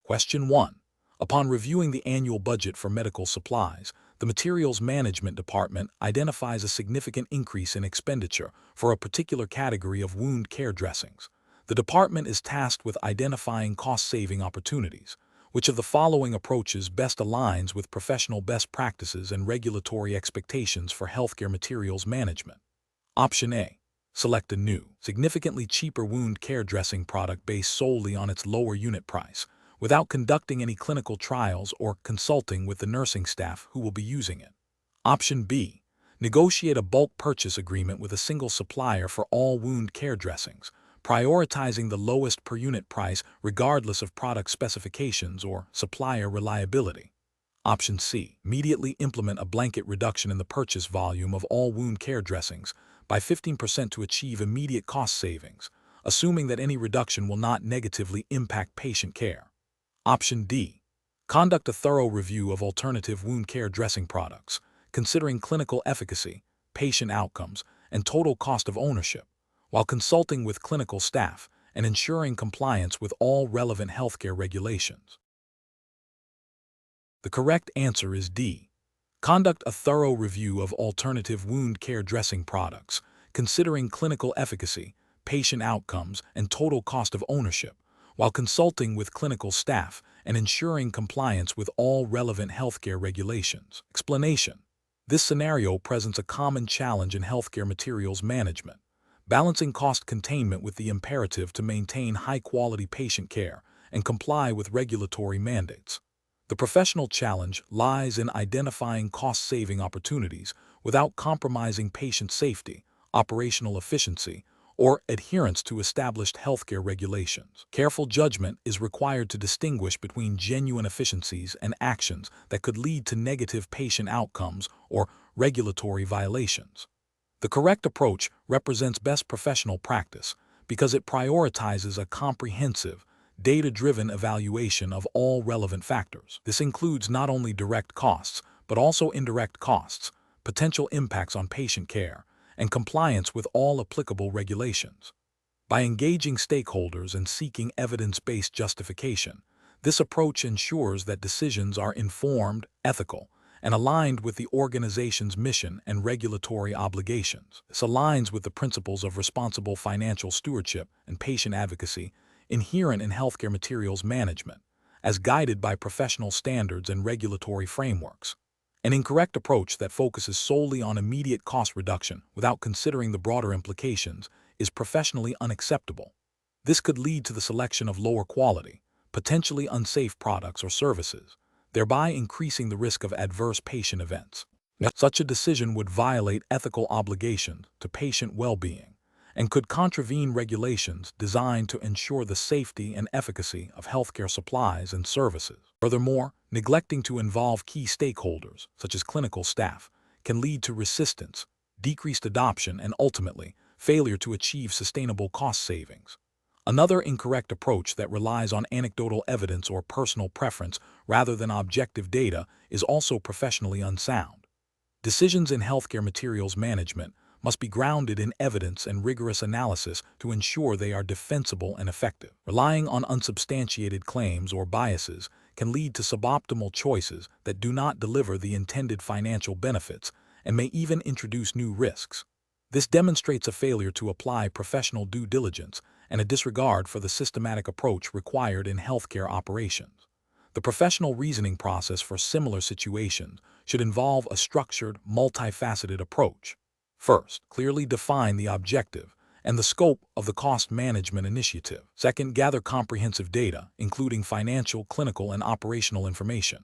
Question 1. Upon reviewing the annual budget for medical supplies, the Materials Management Department identifies a significant increase in expenditure for a particular category of wound care dressings. The department is tasked with identifying cost-saving opportunities. Which of the following approaches best aligns with professional best practices and regulatory expectations for healthcare materials management? Option A. Select a new, significantly cheaper wound care dressing product based solely on its lower unit price, without conducting any clinical trials or consulting with the nursing staff who will be using it. Option B. Negotiate a bulk purchase agreement with a single supplier for all wound care dressings, prioritizing the lowest per unit price regardless of product specifications or supplier reliability. Option C. Immediately implement a blanket reduction in the purchase volume of all wound care dressings by 15% to achieve immediate cost savings, assuming that any reduction will not negatively impact patient care. Option D. Conduct a thorough review of alternative wound care dressing products, considering clinical efficacy, patient outcomes, and total cost of ownership, while consulting with clinical staff and ensuring compliance with all relevant healthcare regulations. The correct answer is D. Conduct a thorough review of alternative wound care dressing products, considering clinical efficacy, patient outcomes, and total cost of ownership, while consulting with clinical staff and ensuring compliance with all relevant healthcare regulations. Explanation. This scenario presents a common challenge in healthcare materials management, balancing cost containment with the imperative to maintain high-quality patient care and comply with regulatory mandates. The professional challenge lies in identifying cost-saving opportunities without compromising patient safety, operational efficiency, or adherence to established healthcare regulations. Careful judgment is required to distinguish between genuine efficiencies and actions that could lead to negative patient outcomes or regulatory violations. The correct approach represents best professional practice because it prioritizes a comprehensive, data-driven evaluation of all relevant factors. This includes not only direct costs, but also indirect costs, potential impacts on patient care, and compliance with all applicable regulations. By engaging stakeholders and seeking evidence-based justification, this approach ensures that decisions are informed, ethical, and aligned with the organization's mission and regulatory obligations. This aligns with the principles of responsible financial stewardship and patient advocacy inherent in healthcare materials management, as guided by professional standards and regulatory frameworks. An incorrect approach that focuses solely on immediate cost reduction without considering the broader implications is professionally unacceptable. This could lead to the selection of lower quality, potentially unsafe products or services, thereby increasing the risk of adverse patient events. Such a decision would violate ethical obligations to patient well-being and could contravene regulations designed to ensure the safety and efficacy of healthcare supplies and services. Furthermore, neglecting to involve key stakeholders, such as clinical staff, can lead to resistance, decreased adoption, and ultimately, failure to achieve sustainable cost savings. Another incorrect approach that relies on anecdotal evidence or personal preference rather than objective data is also professionally unsound. Decisions in healthcare materials management must be grounded in evidence and rigorous analysis to ensure they are defensible and effective. Relying on unsubstantiated claims or biases can lead to suboptimal choices that do not deliver the intended financial benefits and may even introduce new risks. This demonstrates a failure to apply professional due diligence and a disregard for the systematic approach required in healthcare operations. The professional reasoning process for similar situations should involve a structured, multifaceted approach. First, clearly define the objective and the scope of the cost management initiative. Second, gather comprehensive data, including financial, clinical, and operational information.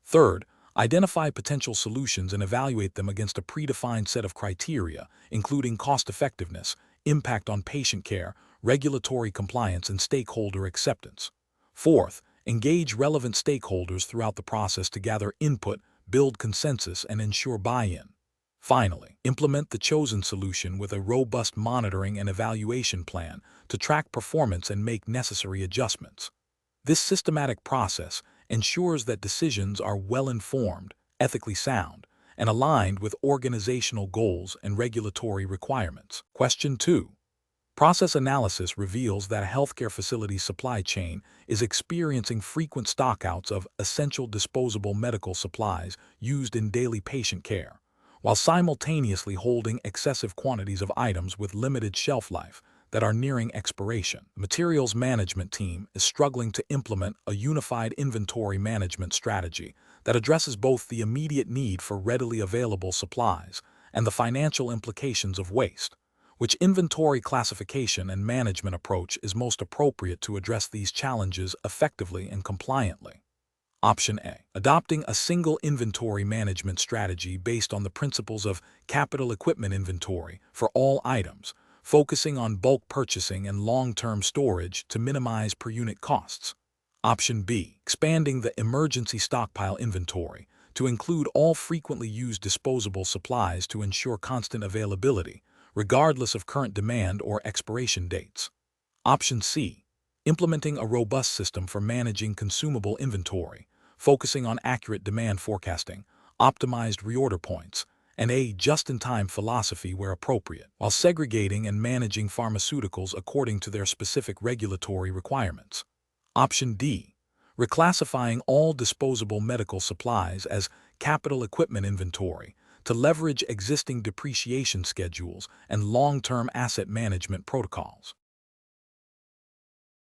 Third, identify potential solutions and evaluate them against a predefined set of criteria, including cost-effectiveness, impact on patient care, regulatory compliance, and stakeholder acceptance. Fourth, engage relevant stakeholders throughout the process to gather input, build consensus, and ensure buy-in. Finally, implement the chosen solution with a robust monitoring and evaluation plan to track performance and make necessary adjustments. This systematic process ensures that decisions are well-informed, ethically sound, and aligned with organizational goals and regulatory requirements. Question 2. Process analysis reveals that a healthcare facility's supply chain is experiencing frequent stockouts of essential disposable medical supplies used in daily patient care, while simultaneously holding excessive quantities of items with limited shelf life that are nearing expiration. The materials management team is struggling to implement a unified inventory management strategy that addresses both the immediate need for readily available supplies and the financial implications of waste. Which inventory classification and management approach is most appropriate to address these challenges effectively and compliantly? Option A. Adopting a single inventory management strategy based on the principles of capital equipment inventory for all items, focusing on bulk purchasing and long-term storage to minimize per-unit costs. Option B. Expanding the emergency stockpile inventory to include all frequently used disposable supplies to ensure constant availability, regardless of current demand or expiration dates. Option C. Implementing a robust system for managing consumable inventory, focusing on accurate demand forecasting, optimized reorder points, and a just-in-time philosophy where appropriate, while segregating and managing pharmaceuticals according to their specific regulatory requirements. Option D. Reclassifying all disposable medical supplies as capital equipment inventory to leverage existing depreciation schedules and long-term asset management protocols.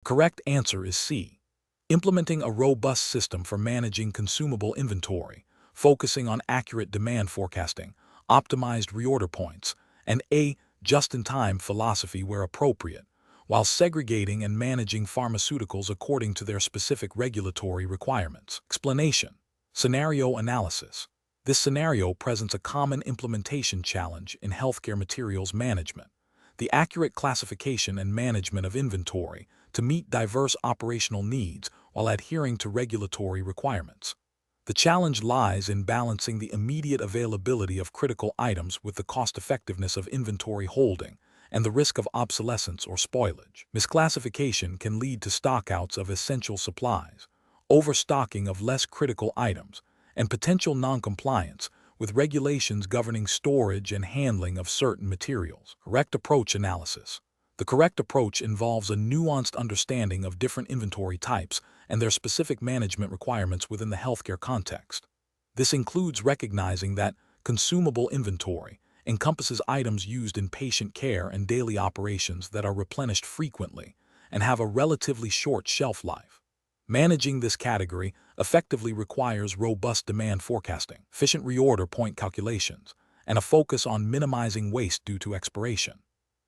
Correct answer is C. Implementing a robust system for managing consumable inventory, focusing on accurate demand forecasting, optimized reorder points, and a just-in-time philosophy where appropriate, while segregating and managing pharmaceuticals according to their specific regulatory requirements. Explanation. Scenario analysis. This scenario presents a common implementation challenge in healthcare materials management: the accurate classification and management of inventory to meet diverse operational needs while adhering to regulatory requirements. The challenge lies in balancing the immediate availability of critical items with the cost-effectiveness of inventory holding and the risk of obsolescence or spoilage. Misclassification can lead to stockouts of essential supplies, overstocking of less critical items, and potential noncompliance with regulations governing storage and handling of certain materials. Correct approach analysis. The correct approach involves a nuanced understanding of different inventory types and their specific management requirements within the healthcare context. This includes recognizing that consumable inventory encompasses items used in patient care and daily operations that are replenished frequently and have a relatively short shelf life. Managing this category effectively requires robust demand forecasting, efficient reorder point calculations, and a focus on minimizing waste due to expiration.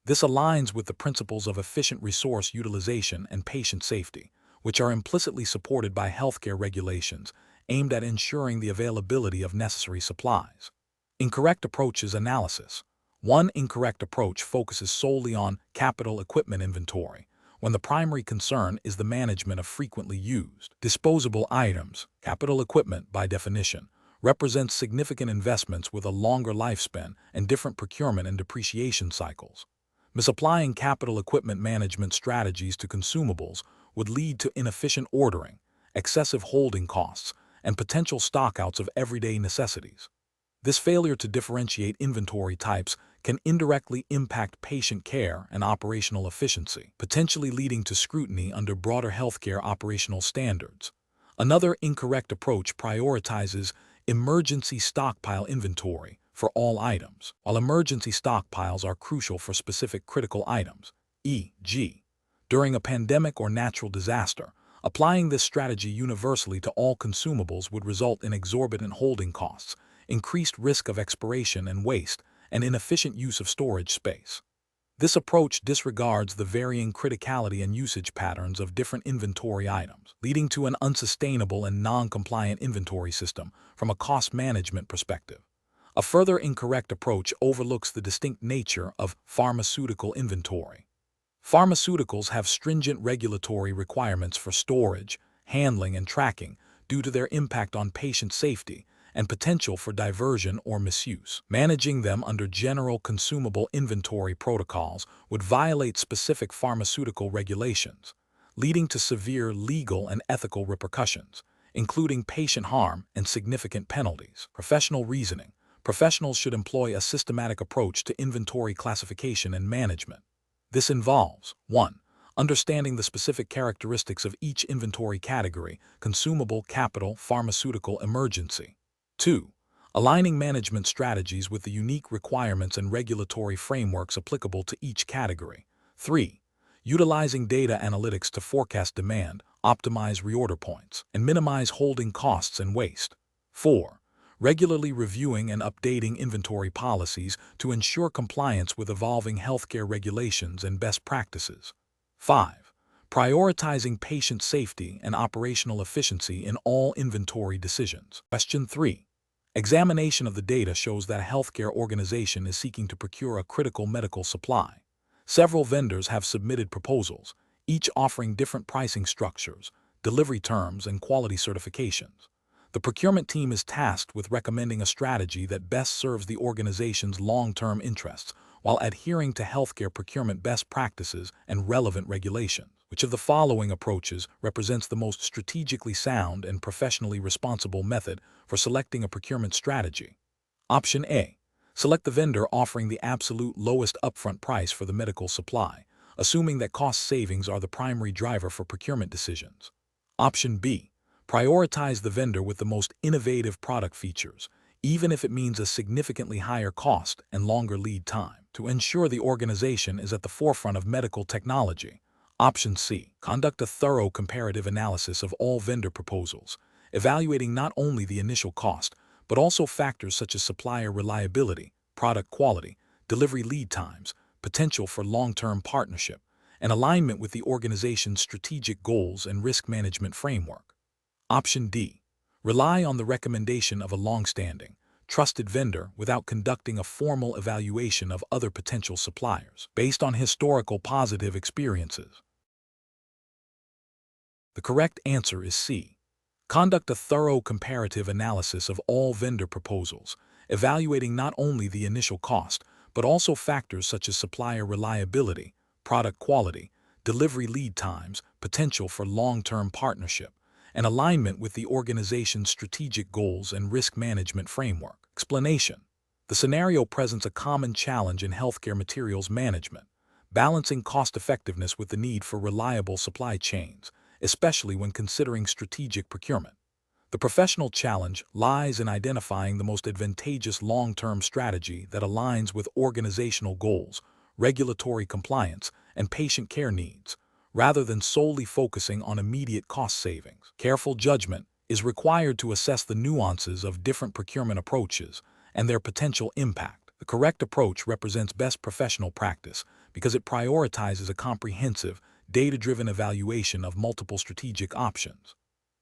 This aligns with the principles of efficient resource utilization and patient safety, which are implicitly supported by healthcare regulations aimed at ensuring the availability of necessary supplies. Incorrect approaches analysis. One incorrect approach focuses solely on capital equipment inventory, when the primary concern is the management of frequently used disposable items. Capital equipment, by definition, represents significant investments with a longer lifespan and different procurement and depreciation cycles. Misapplying capital equipment management strategies to consumables would lead to inefficient ordering, excessive holding costs, and potential stockouts of everyday necessities. This failure to differentiate inventory types can indirectly impact patient care and operational efficiency, potentially leading to scrutiny under broader healthcare operational standards. Another incorrect approach prioritizes emergency stockpile inventory for all items. While emergency stockpiles are crucial for specific critical items, e.g., during a pandemic or natural disaster, applying this strategy universally to all consumables would result in exorbitant holding costs, increased risk of expiration and waste, and inefficient use of storage space. This approach disregards the varying criticality and usage patterns of different inventory items, leading to an unsustainable and non-compliant inventory system from a cost management perspective. A further incorrect approach overlooks the distinct nature of pharmaceutical inventory. Pharmaceuticals have stringent regulatory requirements for storage, handling, and tracking due to their impact on patient safety and potential for diversion or misuse. Managing them under general consumable inventory protocols would violate specific pharmaceutical regulations, leading to severe legal and ethical repercussions, including patient harm and significant penalties. Professional reasoning. Professionals should employ a systematic approach to inventory classification and management. This involves 1. Understanding the specific characteristics of each inventory category: consumable, capital, pharmaceutical, emergency. 2. Aligning management strategies with the unique requirements and regulatory frameworks applicable to each category. 3. Utilizing data analytics to forecast demand, optimize reorder points, and minimize holding costs and waste. 4. Regularly reviewing and updating inventory policies to ensure compliance with evolving healthcare regulations and best practices. 5. Prioritizing patient safety and operational efficiency in all inventory decisions. Question 3. Examination of the data shows that a healthcare organization is seeking to procure a critical medical supply. Several vendors have submitted proposals, each offering different pricing structures, delivery terms, and quality certifications. The procurement team is tasked with recommending a strategy that best serves the organization's long-term interests while adhering to healthcare procurement best practices and relevant regulations. Which of the following approaches represents the most strategically sound and professionally responsible method for selecting a procurement strategy? Option A. Select the vendor offering the absolute lowest upfront price for the medical supply, assuming that cost savings are the primary driver for procurement decisions. Option B. Prioritize the vendor with the most innovative product features, even if it means a significantly higher cost and longer lead time, to ensure the organization is at the forefront of medical technology. Option C. Conduct a thorough comparative analysis of all vendor proposals, evaluating not only the initial cost, but also factors such as supplier reliability, product quality, delivery lead times, potential for long-term partnership, and alignment with the organization's strategic goals and risk management framework. Option D. Rely on the recommendation of a long-standing, trusted vendor without conducting a formal evaluation of other potential suppliers based on historical positive experiences. The correct answer is C. Conduct a thorough comparative analysis of all vendor proposals, evaluating not only the initial cost, but also factors such as supplier reliability, product quality, delivery lead times, potential for long-term partnership, and alignment with the organization's strategic goals and risk management framework. Explanation. The scenario presents a common challenge in healthcare materials management, balancing cost-effectiveness with the need for reliable supply chains, especially when considering strategic procurement. The professional challenge lies in identifying the most advantageous long-term strategy that aligns with organizational goals, regulatory compliance, and patient care needs, rather than solely focusing on immediate cost savings. Careful judgment is required to assess the nuances of different procurement approaches and their potential impact. The correct approach represents best professional practice because it prioritizes a comprehensive, data-driven evaluation of multiple strategic options.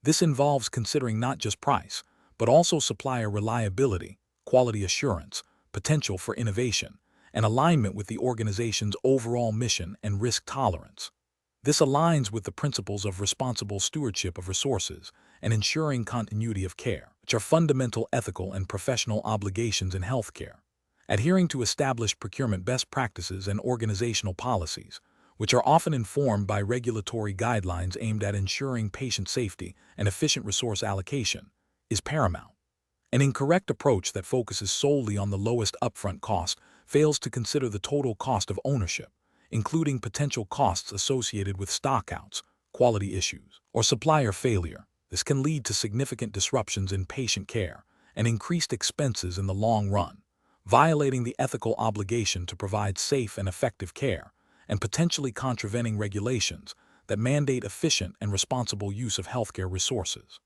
This involves considering not just price, but also supplier reliability, quality assurance, potential for innovation, and alignment with the organization's overall mission and risk tolerance. This aligns with the principles of responsible stewardship of resources and ensuring continuity of care, which are fundamental ethical and professional obligations in healthcare. Adhering to established procurement best practices and organizational policies, which are often informed by regulatory guidelines aimed at ensuring patient safety and efficient resource allocation, is paramount. An incorrect approach that focuses solely on the lowest upfront cost fails to consider the total cost of ownership, including potential costs associated with stockouts, quality issues, or supplier failure. This can lead to significant disruptions in patient care and increased expenses in the long run, violating the ethical obligation to provide safe and effective care, and potentially contravening regulations that mandate efficient and responsible use of healthcare resources.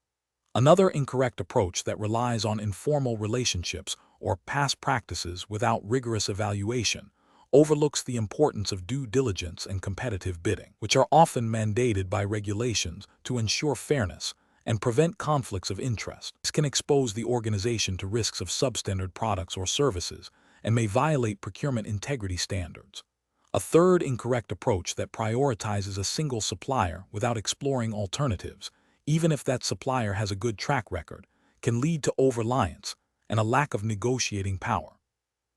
Another incorrect approach that relies on informal relationships or past practices without rigorous evaluation overlooks the importance of due diligence and competitive bidding, which are often mandated by regulations to ensure fairness and prevent conflicts of interest. This can expose the organization to risks of substandard products or services and may violate procurement integrity standards. A third incorrect approach that prioritizes a single supplier without exploring alternatives, even if that supplier has a good track record, can lead to over-reliance and a lack of negotiating power.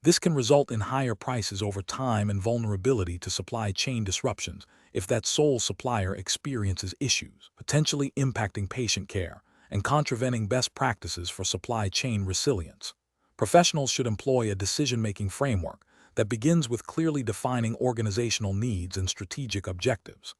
This can result in higher prices over time and vulnerability to supply chain disruptions if that sole supplier experiences issues, potentially impacting patient care and contravening best practices for supply chain resilience. Professionals should employ a decision-making framework that begins with clearly defining organizational needs and strategic objectives.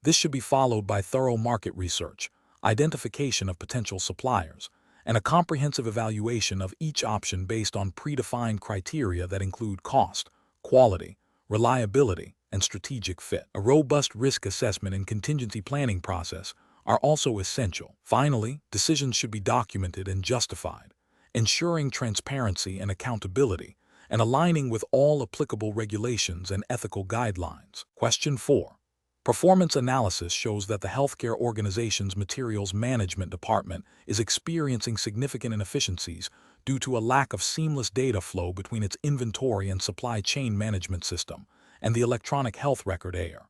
This should be followed by thorough market research, identification of potential suppliers, and a comprehensive evaluation of each option based on predefined criteria that include cost, quality, reliability, and strategic fit. A robust risk assessment and contingency planning process are also essential. Finally, decisions should be documented and justified, ensuring transparency and accountability, and aligning with all applicable regulations and ethical guidelines. Question 4. Performance analysis shows that the healthcare organization's materials management department is experiencing significant inefficiencies due to a lack of seamless data flow between its inventory and supply chain management system and the electronic health record (EHR).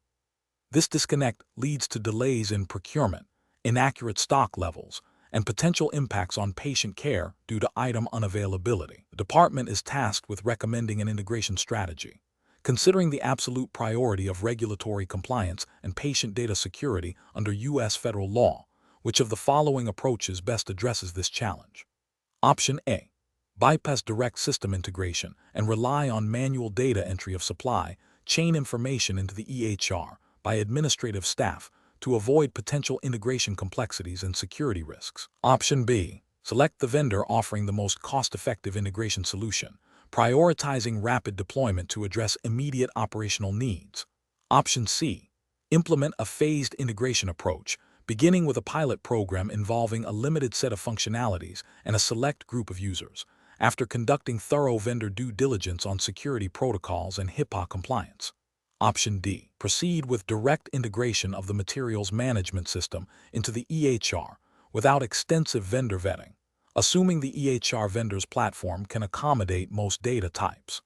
This disconnect leads to delays in procurement, inaccurate stock levels, and potential impacts on patient care due to item unavailability. The department is tasked with recommending an integration strategy, considering the absolute priority of regulatory compliance and patient data security under U.S. federal law. Which of the following approaches best addresses this challenge? Option A. Bypass direct system integration and rely on manual data entry of supply chain information into the EHR by administrative staff to avoid potential integration complexities and security risks. Option B. Select the vendor offering the most cost-effective integration solution, prioritizing rapid deployment to address immediate operational needs. Option C. Implement a phased integration approach, beginning with a pilot program involving a limited set of functionalities and a select group of users, after conducting thorough vendor due diligence on security protocols and HIPAA compliance. Option D. Proceed with direct integration of the materials management system into the EHR without extensive vendor vetting, assuming the EHR vendor's platform can accommodate most data types.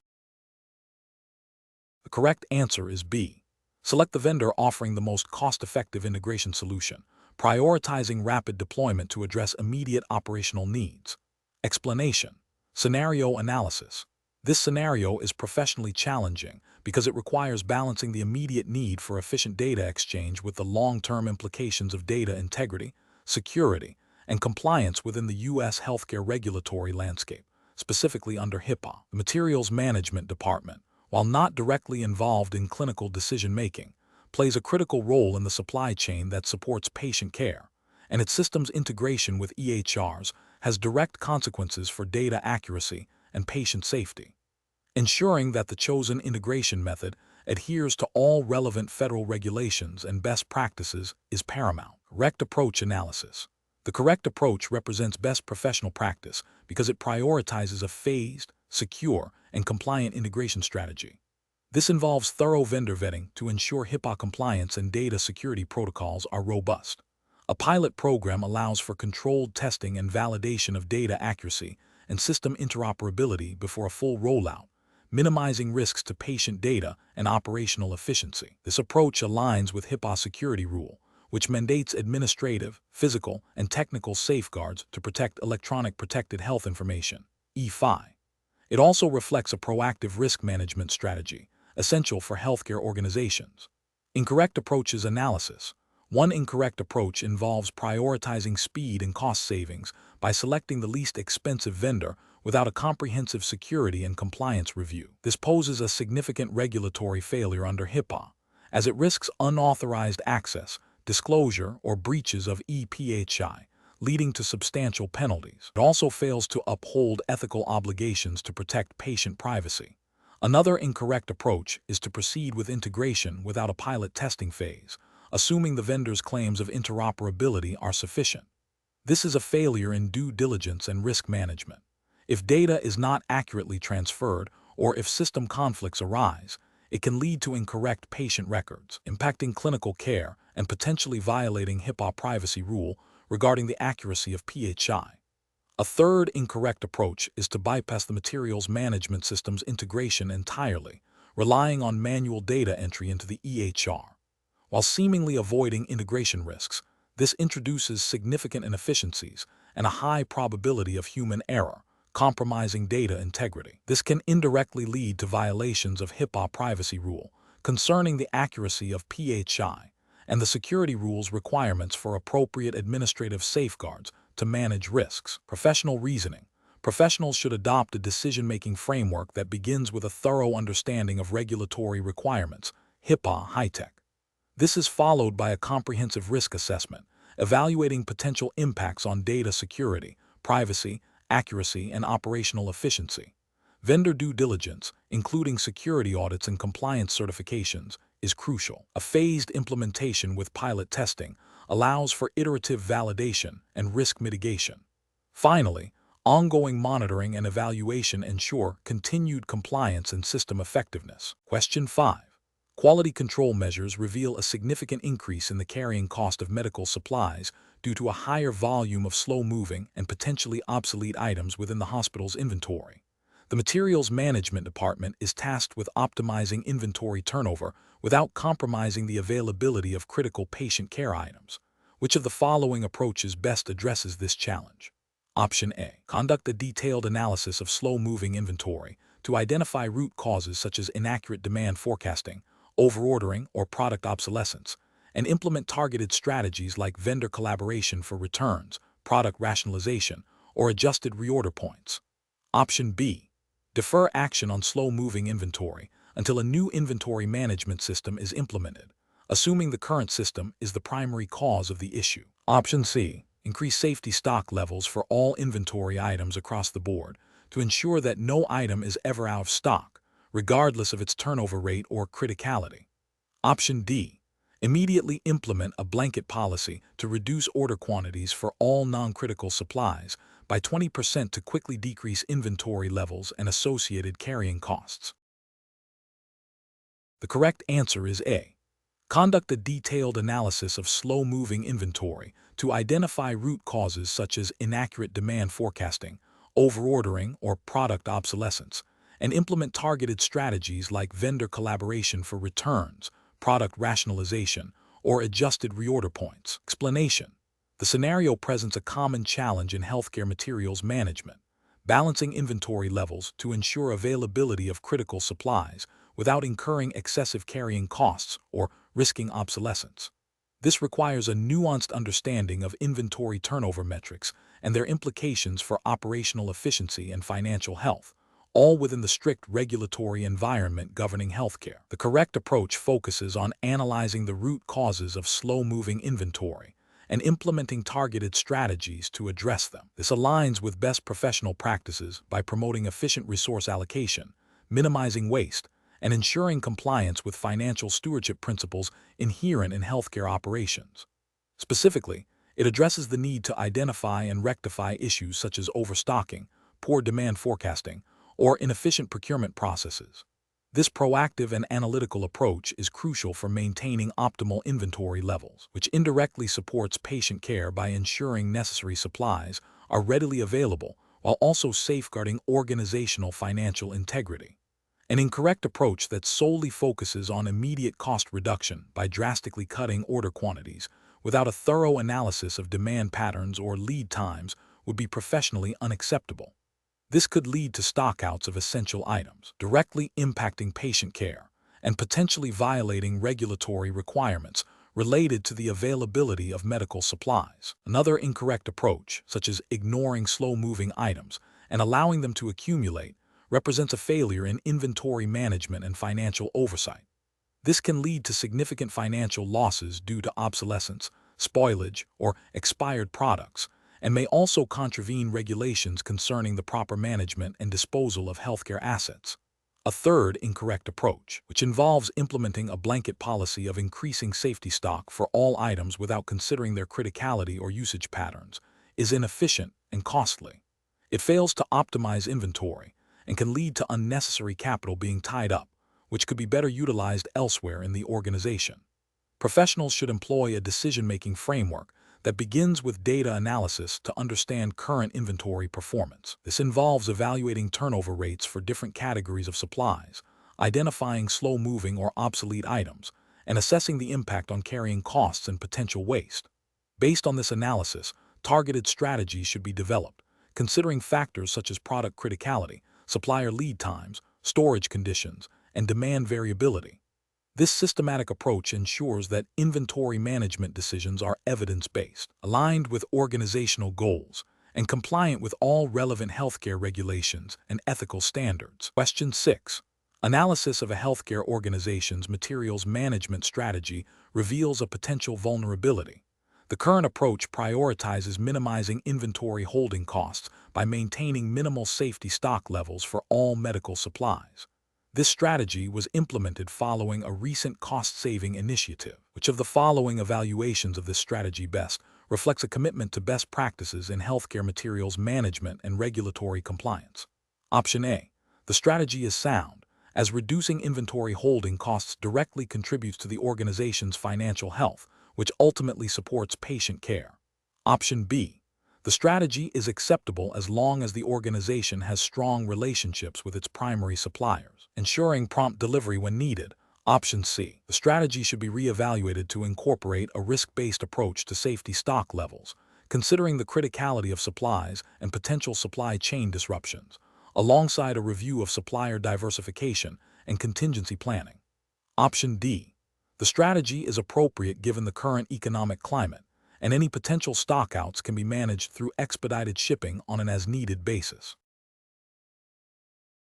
The correct answer is B. Select the vendor offering the most cost-effective integration solution, prioritizing rapid deployment to address immediate operational needs. Explanation. Scenario analysis. This scenario is professionally challenging because it requires balancing the immediate need for efficient data exchange with the long-term implications of data integrity, security, and compliance within the U.S. healthcare regulatory landscape, specifically under HIPAA. The Materials Management Department, while not directly involved in clinical decision-making, plays a critical role in the supply chain that supports patient care, and its system's integration with EHRs has direct consequences for data accuracy and patient safety. Ensuring that the chosen integration method adheres to all relevant federal regulations and best practices is paramount. Correct approach analysis. The correct approach represents best professional practice because it prioritizes a phased, secure, and compliant integration strategy. This involves thorough vendor vetting to ensure HIPAA compliance and data security protocols are robust. A pilot program allows for controlled testing and validation of data accuracy and system interoperability before a full rollout, minimizing risks to patient data and operational efficiency. This approach aligns with HIPAA security rule, which mandates administrative, physical, and technical safeguards to protect electronic protected health information, E5. It also reflects a proactive risk management strategy, essential for healthcare organizations. Incorrect approaches analysis. One incorrect approach involves prioritizing speed and cost savings by selecting the least expensive vendor without a comprehensive security and compliance review. This poses a significant regulatory failure under HIPAA, as it risks unauthorized access, disclosure, or breaches of CPHMM, leading to substantial penalties. It also fails to uphold ethical obligations to protect patient privacy. Another incorrect approach is to proceed with integration without a pilot testing phase, assuming the vendor's claims of interoperability are sufficient. This is a failure in due diligence and risk management. If data is not accurately transferred or if system conflicts arise, it can lead to incorrect patient records, impacting clinical care and potentially violating HIPAA privacy rule regarding the accuracy of PHI. A third incorrect approach is to bypass the materials management system's integration entirely, relying on manual data entry into the EHR. While seemingly avoiding integration risks, this introduces significant inefficiencies and a high probability of human error, compromising data integrity. This can indirectly lead to violations of HIPAA privacy rule concerning the accuracy of PHI and the security rules requirements for appropriate administrative safeguards to manage risks. Professional reasoning. Professionals should adopt a decision-making framework that begins with a thorough understanding of regulatory requirements, HIPAA high-tech. This is followed by a comprehensive risk assessment, evaluating potential impacts on data security, privacy, accuracy, and operational efficiency. Vendor due diligence, including security audits and compliance certifications, is crucial. A phased implementation with pilot testing allows for iterative validation and risk mitigation. Finally, ongoing monitoring and evaluation ensure continued compliance and system effectiveness. Question 5. Quality control measures reveal a significant increase in the carrying cost of medical supplies due to a higher volume of slow-moving and potentially obsolete items within the hospital's inventory. The Materials Management Department is tasked with optimizing inventory turnover without compromising the availability of critical patient care items. Which of the following approaches best addresses this challenge? Option A. Conduct a detailed analysis of slow-moving inventory to identify root causes such as inaccurate demand forecasting, overordering, or product obsolescence, and implement targeted strategies like vendor collaboration for returns, product rationalization, or adjusted reorder points. Option B. Defer action on slow-moving inventory until a new inventory management system is implemented, assuming the current system is the primary cause of the issue. Option C. Increase safety stock levels for all inventory items across the board to ensure that no item is ever out of stock, regardless of its turnover rate or criticality. Option D. Immediately implement a blanket policy to reduce order quantities for all non-critical supplies by 20% to quickly decrease inventory levels and associated carrying costs. The correct answer is A. Conduct a detailed analysis of slow-moving inventory to identify root causes such as inaccurate demand forecasting, overordering, or product obsolescence, and implement targeted strategies like vendor collaboration for returns, product rationalization, or adjusted reorder points. Explanation: the scenario presents a common challenge in healthcare materials management, balancing inventory levels to ensure availability of critical supplies without incurring excessive carrying costs or risking obsolescence. This requires a nuanced understanding of inventory turnover metrics and their implications for operational efficiency and financial health, all within the strict regulatory environment governing healthcare. The correct approach focuses on analyzing the root causes of slow-moving inventory and implementing targeted strategies to address them. This aligns with best professional practices by promoting efficient resource allocation, minimizing waste, and ensuring compliance with financial stewardship principles inherent in healthcare operations. Specifically, it addresses the need to identify and rectify issues such as overstocking, poor demand forecasting, or inefficient procurement processes. This proactive and analytical approach is crucial for maintaining optimal inventory levels, which indirectly supports patient care by ensuring necessary supplies are readily available while also safeguarding organizational financial integrity. An incorrect approach that solely focuses on immediate cost reduction by drastically cutting order quantities without a thorough analysis of demand patterns or lead times would be professionally unacceptable. This could lead to stockouts of essential items, directly impacting patient care and potentially violating regulatory requirements related to the availability of medical supplies. Another incorrect approach, such as ignoring slow-moving items and allowing them to accumulate, represents a failure in inventory management and financial oversight. This can lead to significant financial losses due to obsolescence, spoilage, or expired products, and may also contravene regulations concerning the proper management and disposal of healthcare assets. A third incorrect approach, which involves implementing a blanket policy of increasing safety stock for all items without considering their criticality or usage patterns, is inefficient and costly. It fails to optimize inventory and can lead to unnecessary capital being tied up, which could be better utilized elsewhere in the organization. Professionals should employ a decision-making framework that begins with data analysis to understand current inventory performance. This involves evaluating turnover rates for different categories of supplies, identifying slow-moving or obsolete items, and assessing the impact on carrying costs and potential waste. Based on this analysis, targeted strategies should be developed, considering factors such as product criticality, supplier lead times, storage conditions, and demand variability. This systematic approach ensures that inventory management decisions are evidence-based, aligned with organizational goals, and compliant with all relevant healthcare regulations and ethical standards. Question 6. Analysis of a healthcare organization's materials management strategy reveals a potential vulnerability. The current approach prioritizes minimizing inventory holding costs by maintaining minimal safety stock levels for all medical supplies. This strategy was implemented following a recent cost-saving initiative. Which of the following evaluations of this strategy best reflects a commitment to best practices in healthcare materials management and regulatory compliance? Option A. The strategy is sound, as reducing inventory holding costs directly contributes to the organization's financial health, which ultimately supports patient care. Option B. The strategy is acceptable as long as the organization has strong relationships with its primary suppliers, ensuring prompt delivery when needed. Option C. The strategy should be reevaluated to incorporate a risk-based approach to safety stock levels, considering the criticality of supplies and potential supply chain disruptions, alongside a review of supplier diversification and contingency planning. Option D. The strategy is appropriate given the current economic climate, and any potential stockouts can be managed through expedited shipping on an as-needed basis.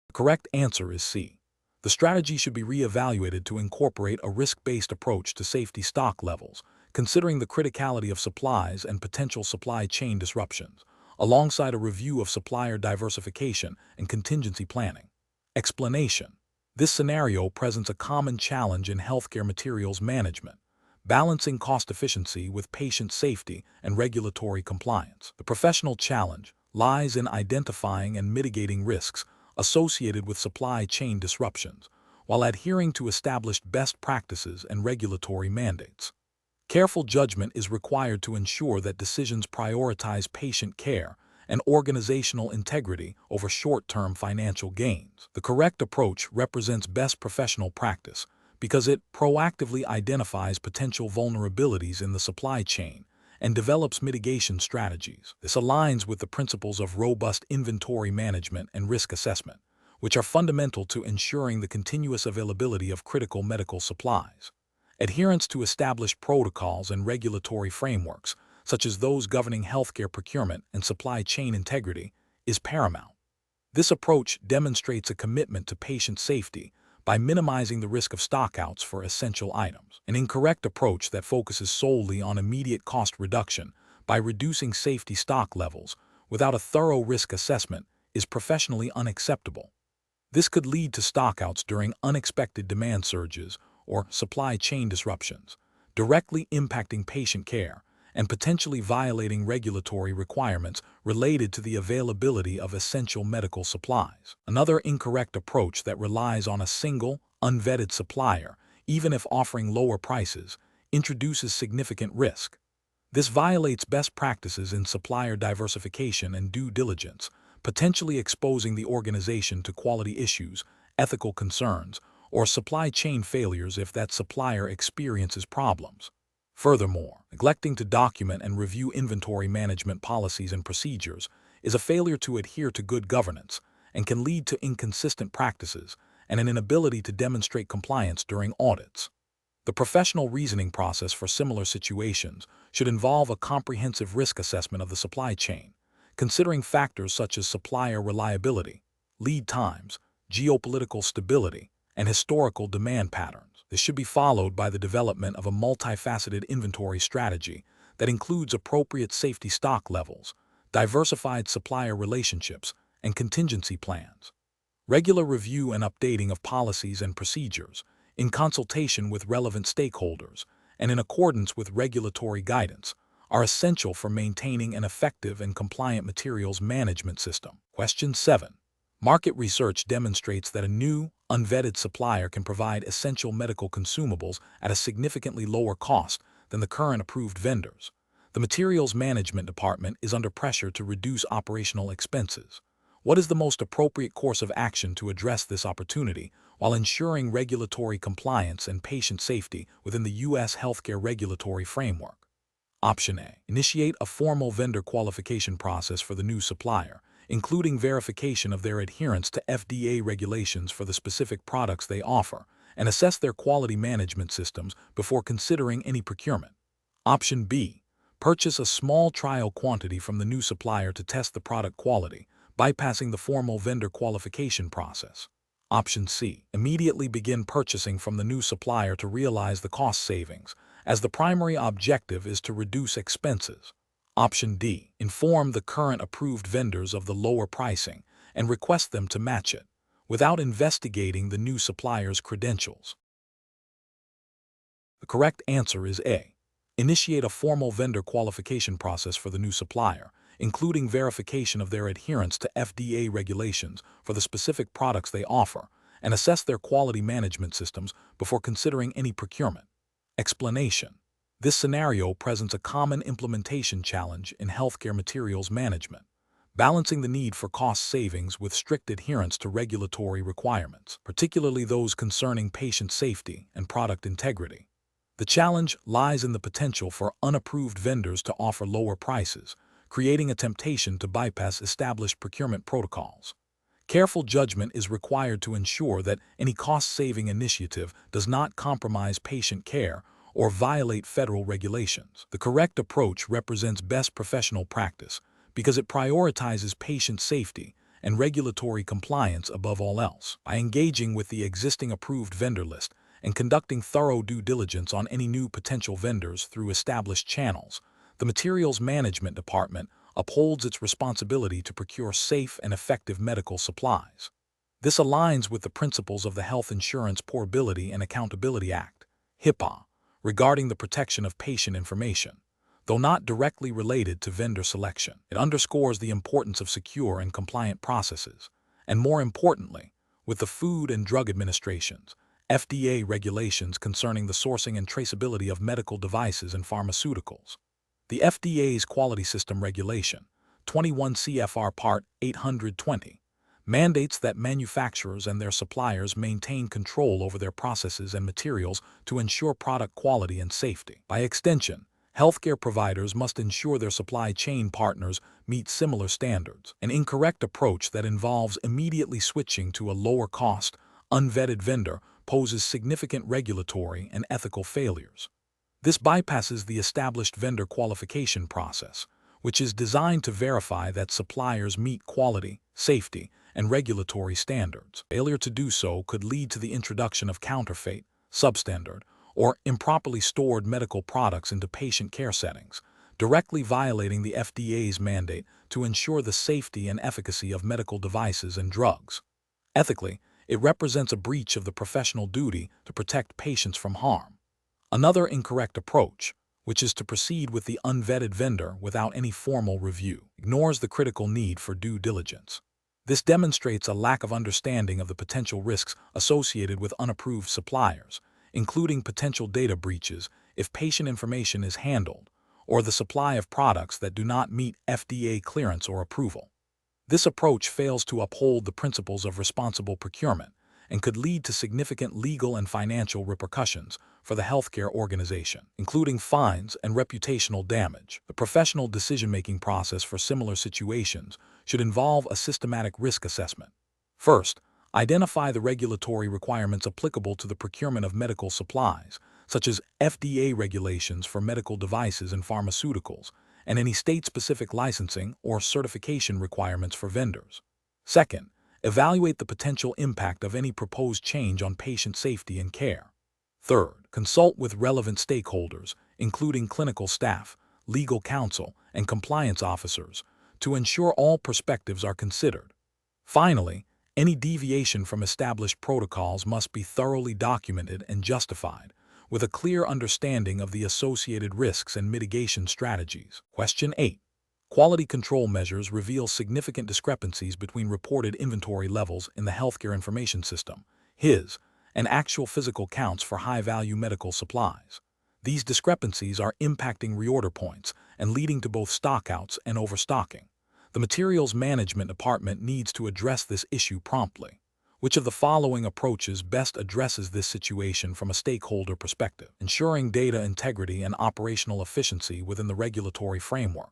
The correct answer is C. The strategy should be reevaluated to incorporate a risk-based approach to safety stock levels, considering the criticality of supplies and potential supply chain disruptions, alongside a review of supplier diversification and contingency planning. Explanation. This scenario presents a common challenge in healthcare materials management, balancing cost efficiency with patient safety and regulatory compliance. The professional challenge lies in identifying and mitigating risks associated with supply chain disruptions, while adhering to established best practices and regulatory mandates. Careful judgment is required to ensure that decisions prioritize patient care and organizational integrity over short-term financial gains. The correct approach represents best professional practice because it proactively identifies potential vulnerabilities in the supply chain and develops mitigation strategies. This aligns with the principles of robust inventory management and risk assessment, which are fundamental to ensuring the continuous availability of critical medical supplies. Adherence to established protocols and regulatory frameworks, such as those governing healthcare procurement and supply chain integrity, is paramount. This approach demonstrates a commitment to patient safety by minimizing the risk of stockouts for essential items. An incorrect approach that focuses solely on immediate cost reduction by reducing safety stock levels without a thorough risk assessment is professionally unacceptable. This could lead to stockouts during unexpected demand surges or supply chain disruptions, directly impacting patient care and potentially violating regulatory requirements related to the availability of essential medical supplies. Another incorrect approach that relies on a single, unvetted supplier, even if offering lower prices, introduces significant risk. This violates best practices in supplier diversification and due diligence, potentially exposing the organization to quality issues, ethical concerns, or supply chain failures if that supplier experiences problems. Furthermore, neglecting to document and review inventory management policies and procedures is a failure to adhere to good governance and can lead to inconsistent practices and an inability to demonstrate compliance during audits. The professional reasoning process for similar situations should involve a comprehensive risk assessment of the supply chain, considering factors such as supplier reliability, lead times, geopolitical stability, and historical demand patterns. This should be followed by the development of a multifaceted inventory strategy that includes appropriate safety stock levels, diversified supplier relationships, and contingency plans. Regular review and updating of policies and procedures, in consultation with relevant stakeholders and in accordance with regulatory guidance, are essential for maintaining an effective and compliant materials management system. Question 7. Market research demonstrates that a new, unvetted supplier can provide essential medical consumables at a significantly lower cost than the current approved vendors. The Materials Management Department is under pressure to reduce operational expenses. What is the most appropriate course of action to address this opportunity while ensuring regulatory compliance and patient safety within the U.S. healthcare regulatory framework? Option A. Initiate a formal vendor qualification process for the new supplier, including verification of their adherence to FDA regulations for the specific products they offer, and assess their quality management systems before considering any procurement. Option B. Purchase a small trial quantity from the new supplier to test the product quality, bypassing the formal vendor qualification process. Option C. Immediately begin purchasing from the new supplier to realize the cost savings, as the primary objective is to reduce expenses. Option D. Inform the current approved vendors of the lower pricing and request them to match it, without investigating the new supplier's credentials. The correct answer is A. Initiate a formal vendor qualification process for the new supplier, including verification of their adherence to FDA regulations for the specific products they offer, and assess their quality management systems before considering any procurement. Explanation: this scenario presents a common implementation challenge in healthcare materials management, balancing the need for cost savings with strict adherence to regulatory requirements, particularly those concerning patient safety and product integrity. The challenge lies in the potential for unapproved vendors to offer lower prices, creating a temptation to bypass established procurement protocols. Careful judgment is required to ensure that any cost-saving initiative does not compromise patient care or violate federal regulations. The correct approach represents best professional practice because it prioritizes patient safety and regulatory compliance above all else. By engaging with the existing approved vendor list and conducting thorough due diligence on any new potential vendors through established channels, the Materials Management Department upholds its responsibility to procure safe and effective medical supplies. This aligns with the principles of the Health Insurance Portability and Accountability Act, HIPAA, regarding the protection of patient information. Though not directly related to vendor selection, it underscores the importance of secure and compliant processes, and more importantly, with the Food and Drug Administration's FDA regulations concerning the sourcing and traceability of medical devices and pharmaceuticals. The FDA's Quality System Regulation, 21 CFR Part 820, mandates that manufacturers and their suppliers maintain control over their processes and materials to ensure product quality and safety. By extension, healthcare providers must ensure their supply chain partners meet similar standards. An incorrect approach that involves immediately switching to a lower-cost, unvetted vendor poses significant regulatory and ethical failures. This bypasses the established vendor qualification process, which is designed to verify that suppliers meet quality, safety, and regulatory standards. Failure to do so could lead to the introduction of counterfeit, substandard, or improperly stored medical products into patient care settings, directly violating the FDA's mandate to ensure the safety and efficacy of medical devices and drugs. Ethically, it represents a breach of the professional duty to protect patients from harm. Another incorrect approach, which is to proceed with the unvetted vendor without any formal review, ignores the critical need for due diligence. This demonstrates a lack of understanding of the potential risks associated with unapproved suppliers, including potential data breaches if patient information is handled, or the supply of products that do not meet FDA clearance or approval. This approach fails to uphold the principles of responsible procurement and could lead to significant legal and financial repercussions for the healthcare organization, including fines and reputational damage. The professional decision-making process for similar situations should involve a systematic risk assessment. First, identify the regulatory requirements applicable to the procurement of medical supplies, such as FDA regulations for medical devices and pharmaceuticals, and any state-specific licensing or certification requirements for vendors. Second, evaluate the potential impact of any proposed change on patient safety and care. Third, consult with relevant stakeholders, including clinical staff, legal counsel, and compliance officers, to ensure all perspectives are considered. Finally, any deviation from established protocols must be thoroughly documented and justified, with a clear understanding of the associated risks and mitigation strategies. Question 8. Quality control measures reveal significant discrepancies between reported inventory levels in the Healthcare Information System, HIS, and actual physical counts for high-value medical supplies. These discrepancies are impacting reorder points and leading to both stockouts and overstocking. The Materials Management Department needs to address this issue promptly. Which of the following approaches best addresses this situation from a stakeholder perspective, ensuring data integrity and operational efficiency within the regulatory framework?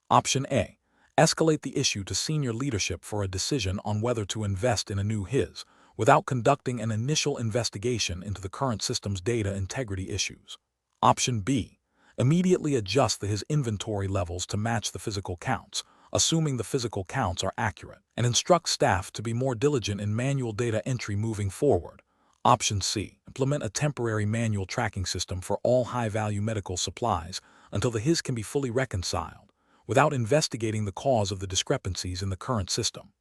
Option A. Escalate the issue to senior leadership for a decision on whether to invest in a new HIS, without conducting an initial investigation into the current system's data integrity issues. Option B. Immediately adjust his inventory levels to match the physical counts, assuming the physical counts are accurate, and instruct staff to be more diligent in manual data entry moving forward. Option C. Implement a temporary manual tracking system for all high-value medical supplies until the HIS can be fully reconciled, without investigating the cause of the discrepancies in the current system.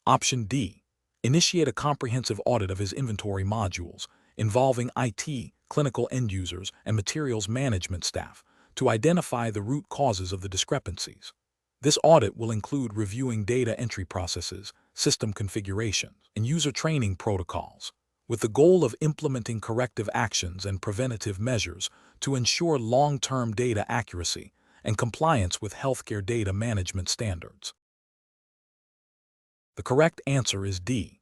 Option D. Initiate a comprehensive audit of his inventory modules, involving IT, clinical end users, and materials management staff, to identify the root causes of the discrepancies. This audit will include reviewing data entry processes, system configurations, and user training protocols, with the goal of implementing corrective actions and preventative measures to ensure long-term data accuracy and compliance with healthcare data management standards. The correct answer is D.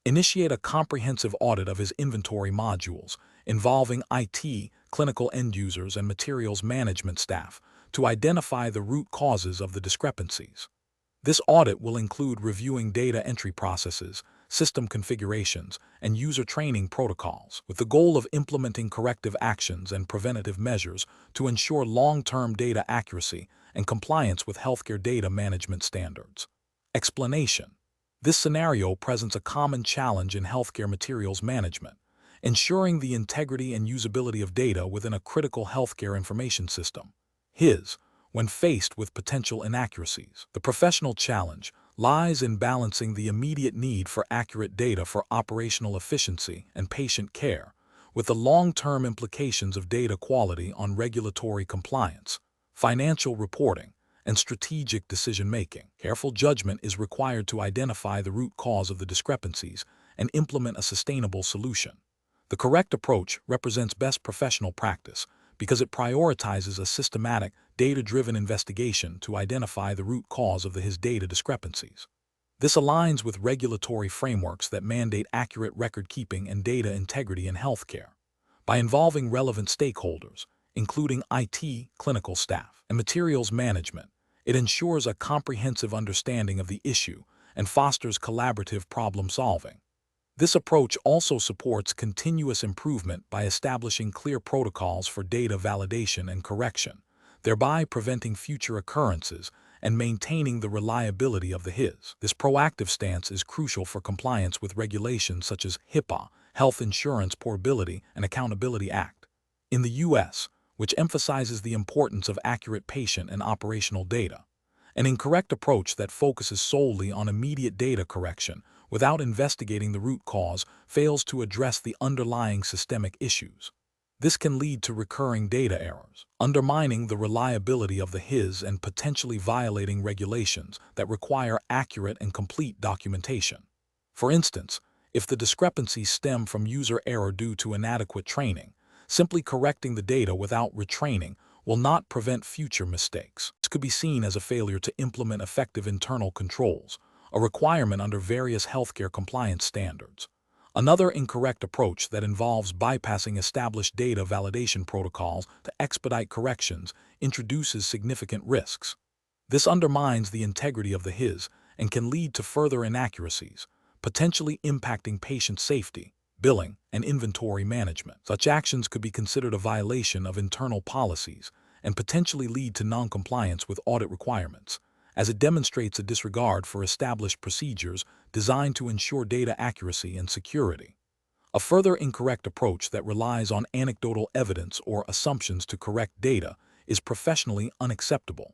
Initiate a comprehensive audit of his inventory modules, involving IT, clinical end users, and materials management staff, to identify the root causes of the discrepancies. This audit will include reviewing data entry processes, system configurations, and user training protocols, with the goal of implementing corrective actions and preventative measures to ensure long-term data accuracy and compliance with healthcare data management standards. Explanation. This scenario presents a common challenge in healthcare materials management, ensuring the integrity and usability of data within a critical healthcare information system. HIS, when faced with potential inaccuracies. The professional challenge lies in balancing the immediate need for accurate data for operational efficiency and patient care, with the long-term implications of data quality on regulatory compliance, financial reporting, and strategic decision-making. Careful judgment is required to identify the root cause of the discrepancies and implement a sustainable solution. The correct approach represents best professional practice because it prioritizes a systematic, data-driven investigation to identify the root cause of HIS data discrepancies. This aligns with regulatory frameworks that mandate accurate record-keeping and data integrity in healthcare. By involving relevant stakeholders, including IT, clinical staff, and materials management, it ensures a comprehensive understanding of the issue and fosters collaborative problem-solving. This approach also supports continuous improvement by establishing clear protocols for data validation and correction, thereby preventing future occurrences and maintaining the reliability of the HIS. This proactive stance is crucial for compliance with regulations such as HIPAA, Health Insurance Portability and Accountability Act, in the U.S., which emphasizes the importance of accurate patient and operational data. An incorrect approach that focuses solely on immediate data correction without investigating the root cause fails to address the underlying systemic issues. This can lead to recurring data errors, undermining the reliability of the HIS and potentially violating regulations that require accurate and complete documentation. For instance, if the discrepancies stem from user error due to inadequate training, simply correcting the data without retraining will not prevent future mistakes. This could be seen as a failure to implement effective internal controls, a requirement under various healthcare compliance standards. Another incorrect approach that involves bypassing established data validation protocols to expedite corrections introduces significant risks. This undermines the integrity of the HIS and can lead to further inaccuracies, potentially impacting patient safety, billing, and inventory management. Such actions could be considered a violation of internal policies and potentially lead to non-compliance with audit requirements, as it demonstrates a disregard for established procedures designed to ensure data accuracy and security. A further incorrect approach that relies on anecdotal evidence or assumptions to correct data is professionally unacceptable.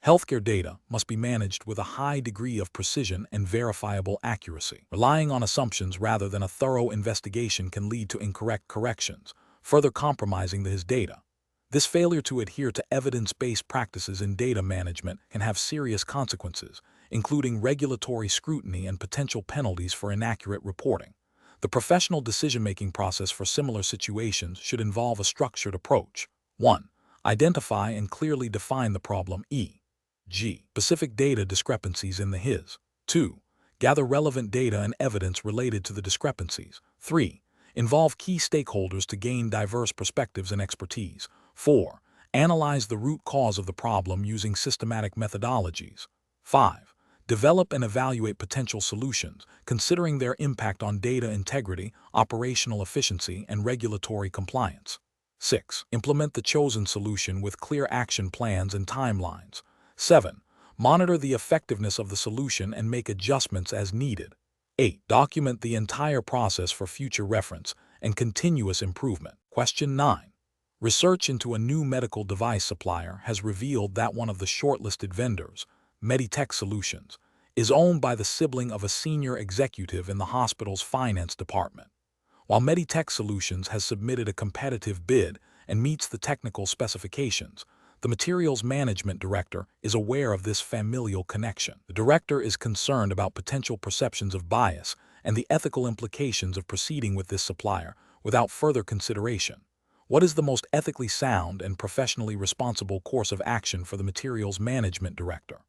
Healthcare data must be managed with a high degree of precision and verifiable accuracy. Relying on assumptions rather than a thorough investigation can lead to incorrect corrections, further compromising HIS data. This failure to adhere to evidence-based practices in data management can have serious consequences, including regulatory scrutiny and potential penalties for inaccurate reporting. The professional decision-making process for similar situations should involve a structured approach. 1. Identify and clearly define the problem, e.g., specific data discrepancies in the HIS. 2. Gather relevant data and evidence related to the discrepancies. 3. Involve key stakeholders to gain diverse perspectives and expertise. 4. Analyze the root cause of the problem using systematic methodologies. 5. Develop and evaluate potential solutions, considering their impact on data integrity, operational efficiency, and regulatory compliance. 6. Implement the chosen solution with clear action plans and timelines. 7. Monitor the effectiveness of the solution and make adjustments as needed. 8. Document the entire process for future reference and continuous improvement. Question 9. Research into a new medical device supplier has revealed that one of the shortlisted vendors, Meditech Solutions, is owned by the sibling of a senior executive in the hospital's finance department. While Meditech Solutions has submitted a competitive bid and meets the technical specifications, the materials management director is aware of this familial connection. The director is concerned about potential perceptions of bias and the ethical implications of proceeding with this supplier without further consideration. What is the most ethically sound and professionally responsible course of action for the materials management director?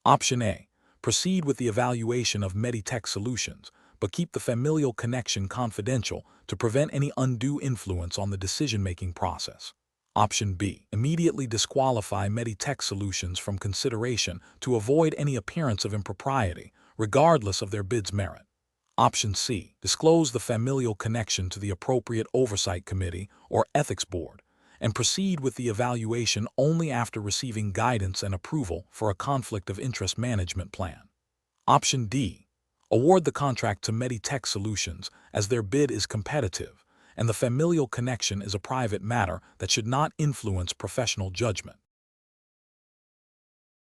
Option A. Proceed with the evaluation of Meditech Solutions, but keep the familial connection confidential to prevent any undue influence on the decision-making process. Option B. Immediately disqualify Meditech Solutions from consideration to avoid any appearance of impropriety, regardless of their bid's merit. Option C. Disclose the familial connection to the appropriate oversight committee or ethics board, and proceed with the evaluation only after receiving guidance and approval for a conflict of interest management plan. Option D. Award the contract to Meditech Solutions as their bid is competitive, and the familial connection is a private matter that should not influence professional judgment.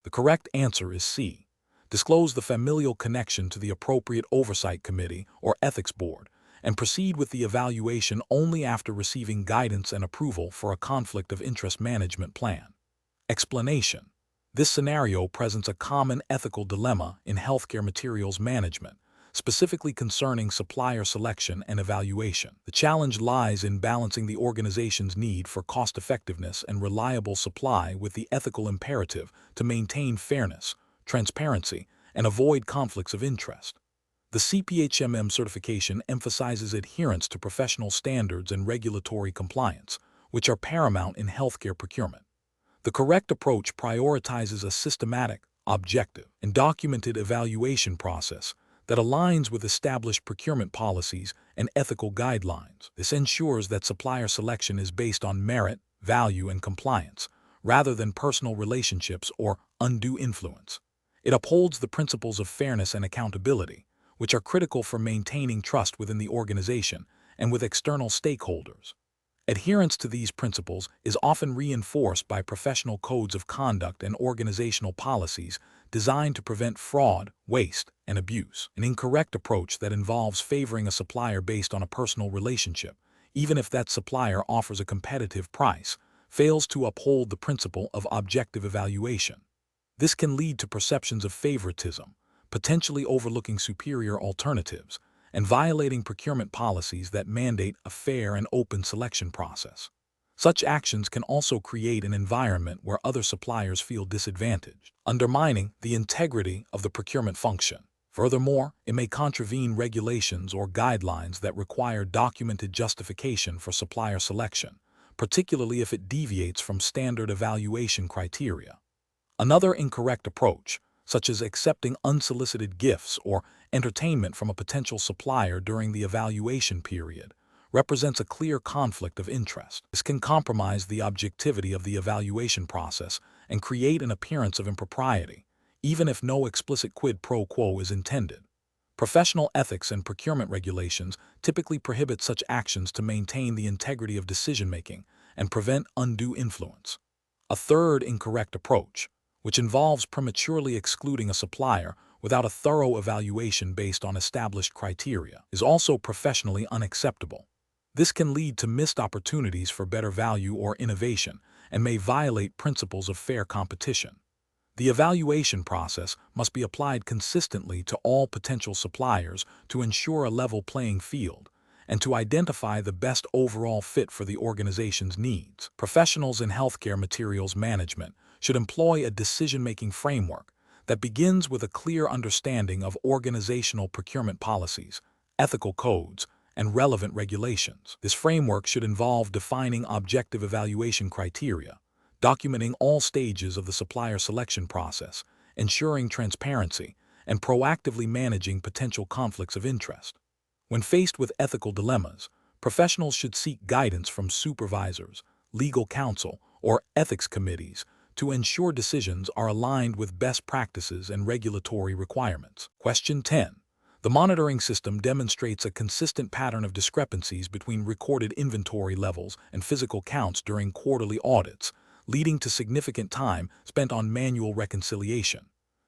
The correct answer is C. Disclose the familial connection to the appropriate oversight committee or ethics board, and proceed with the evaluation only after receiving guidance and approval for a conflict of interest management plan. Explanation. This scenario presents a common ethical dilemma in healthcare materials management, specifically concerning supplier selection and evaluation. The challenge lies in balancing the organization's need for cost-effectiveness and reliable supply with the ethical imperative to maintain fairness, transparency, and avoid conflicts of interest. The CPHMM certification emphasizes adherence to professional standards and regulatory compliance, which are paramount in healthcare procurement. The correct approach prioritizes a systematic, objective, and documented evaluation process that aligns with established procurement policies and ethical guidelines. This ensures that supplier selection is based on merit, value, and compliance, rather than personal relationships or undue influence. It upholds the principles of fairness and accountability, which are critical for maintaining trust within the organization and with external stakeholders. Adherence to these principles is often reinforced by professional codes of conduct and organizational policies designed to prevent fraud, waste, and abuse. An incorrect approach that involves favoring a supplier based on a personal relationship, even if that supplier offers a competitive price, fails to uphold the principle of objective evaluation. This can lead to perceptions of favoritism, potentially overlooking superior alternatives, and violating procurement policies that mandate a fair and open selection process. Such actions can also create an environment where other suppliers feel disadvantaged, undermining the integrity of the procurement function. Furthermore, it may contravene regulations or guidelines that require documented justification for supplier selection, particularly if it deviates from standard evaluation criteria. Another incorrect approach, such as accepting unsolicited gifts or entertainment from a potential supplier during the evaluation period, represents a clear conflict of interest. This can compromise the objectivity of the evaluation process and create an appearance of impropriety, even if no explicit quid pro quo is intended. Professional ethics and procurement regulations typically prohibit such actions to maintain the integrity of decision-making and prevent undue influence. A third incorrect approach, which involves prematurely excluding a supplier without a thorough evaluation based on established criteria, is also professionally unacceptable. This can lead to missed opportunities for better value or innovation and may violate principles of fair competition. The evaluation process must be applied consistently to all potential suppliers to ensure a level playing field and to identify the best overall fit for the organization's needs. Professionals in healthcare materials management should employ a decision-making framework that begins with a clear understanding of organizational procurement policies, ethical codes, and relevant regulations. This framework should involve defining objective evaluation criteria, documenting all stages of the supplier selection process, ensuring transparency, and proactively managing potential conflicts of interest. When faced with ethical dilemmas, professionals should seek guidance from supervisors, legal counsel, or ethics committees to ensure decisions are aligned with best practices and regulatory requirements. Question 10. The monitoring system demonstrates a consistent pattern of discrepancies between recorded inventory levels and physical counts during quarterly audits, leading to significant time spent on manual reconciliation.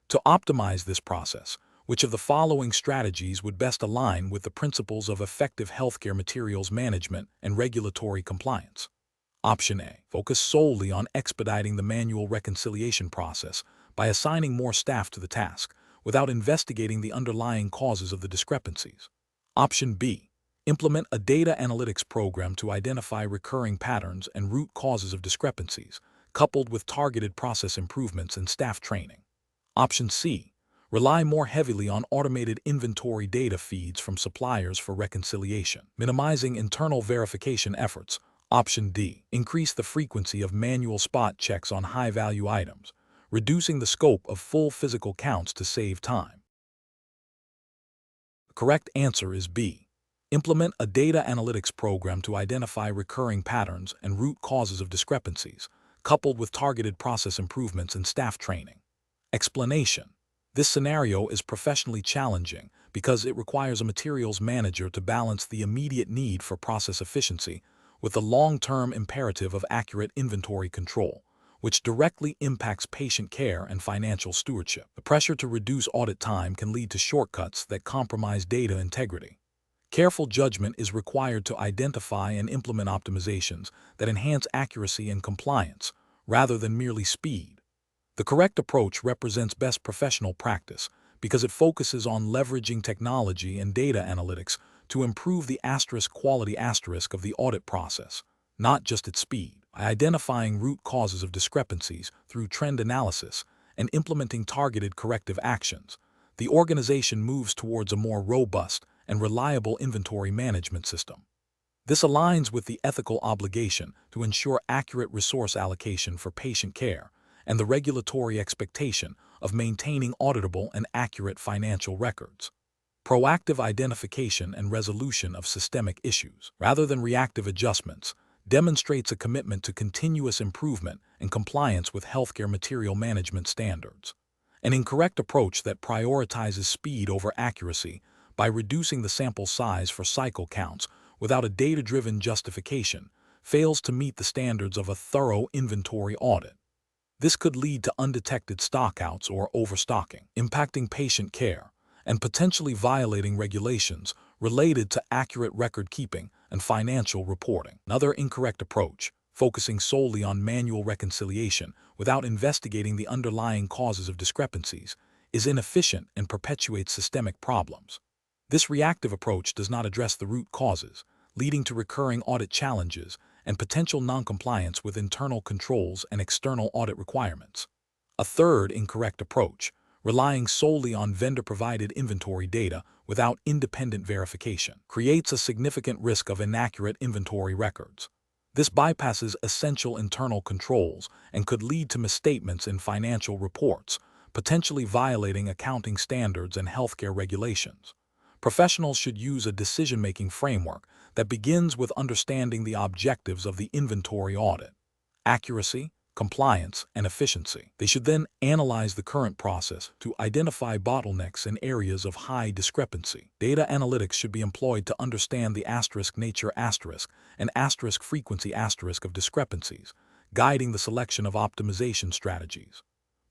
To optimize this process, which of the following strategies would best align with the principles of effective healthcare materials management and regulatory compliance? Option A. Focus solely on expediting the manual reconciliation process by assigning more staff to the task, without investigating the underlying causes of the discrepancies. Option B. Implement a data analytics program to identify recurring patterns and root causes of discrepancies, coupled with targeted process improvements and staff training. Option C. Rely more heavily on automated inventory data feeds from suppliers for reconciliation, minimizing internal verification efforts. Option D. Increase the frequency of manual spot checks on high-value items, reducing the scope of full physical counts to save time. The correct answer is B. Implement a data analytics program to identify recurring patterns and root causes of discrepancies, coupled with targeted process improvements and staff training. Explanation. This scenario is professionally challenging because it requires a materials manager to balance the immediate need for process efficiency with the long-term imperative of accurate inventory control, which directly impacts patient care and financial stewardship. The pressure to reduce audit time can lead to shortcuts that compromise data integrity. Careful judgment is required to identify and implement optimizations that enhance accuracy and compliance, rather than merely speed. The correct approach represents best professional practice because it focuses on leveraging technology and data analytics to improve the quality of the audit process, not just its speed. By identifying root causes of discrepancies through trend analysis and implementing targeted corrective actions, the organization moves towards a more robust and reliable inventory management system. This aligns with the ethical obligation to ensure accurate resource allocation for patient care and the regulatory expectation of maintaining auditable and accurate financial records. Proactive identification and resolution of systemic issues, rather than reactive adjustments, demonstrates a commitment to continuous improvement and compliance with healthcare material management standards. An incorrect approach that prioritizes speed over accuracy by reducing the sample size for cycle counts without a data-driven justification fails to meet the standards of a thorough inventory audit. This could lead to undetected stockouts or overstocking, impacting patient care and potentially violating regulations related to accurate record-keeping and financial reporting. Another incorrect approach, focusing solely on manual reconciliation without investigating the underlying causes of discrepancies, is inefficient and perpetuates systemic problems. This reactive approach does not address the root causes, leading to recurring audit challenges and potential noncompliance with internal controls and external audit requirements. A third incorrect approach, relying solely on vendor-provided inventory data without independent verification, creates a significant risk of inaccurate inventory records. This bypasses essential internal controls and could lead to misstatements in financial reports, potentially violating accounting standards and healthcare regulations. Professionals should use a decision-making framework that begins with understanding the objectives of the inventory audit: accuracy, compliance, and efficiency. They should then analyze the current process to identify bottlenecks in areas of high discrepancy. Data analytics should be employed to understand the nature and frequency of discrepancies, guiding the selection of optimization strategies.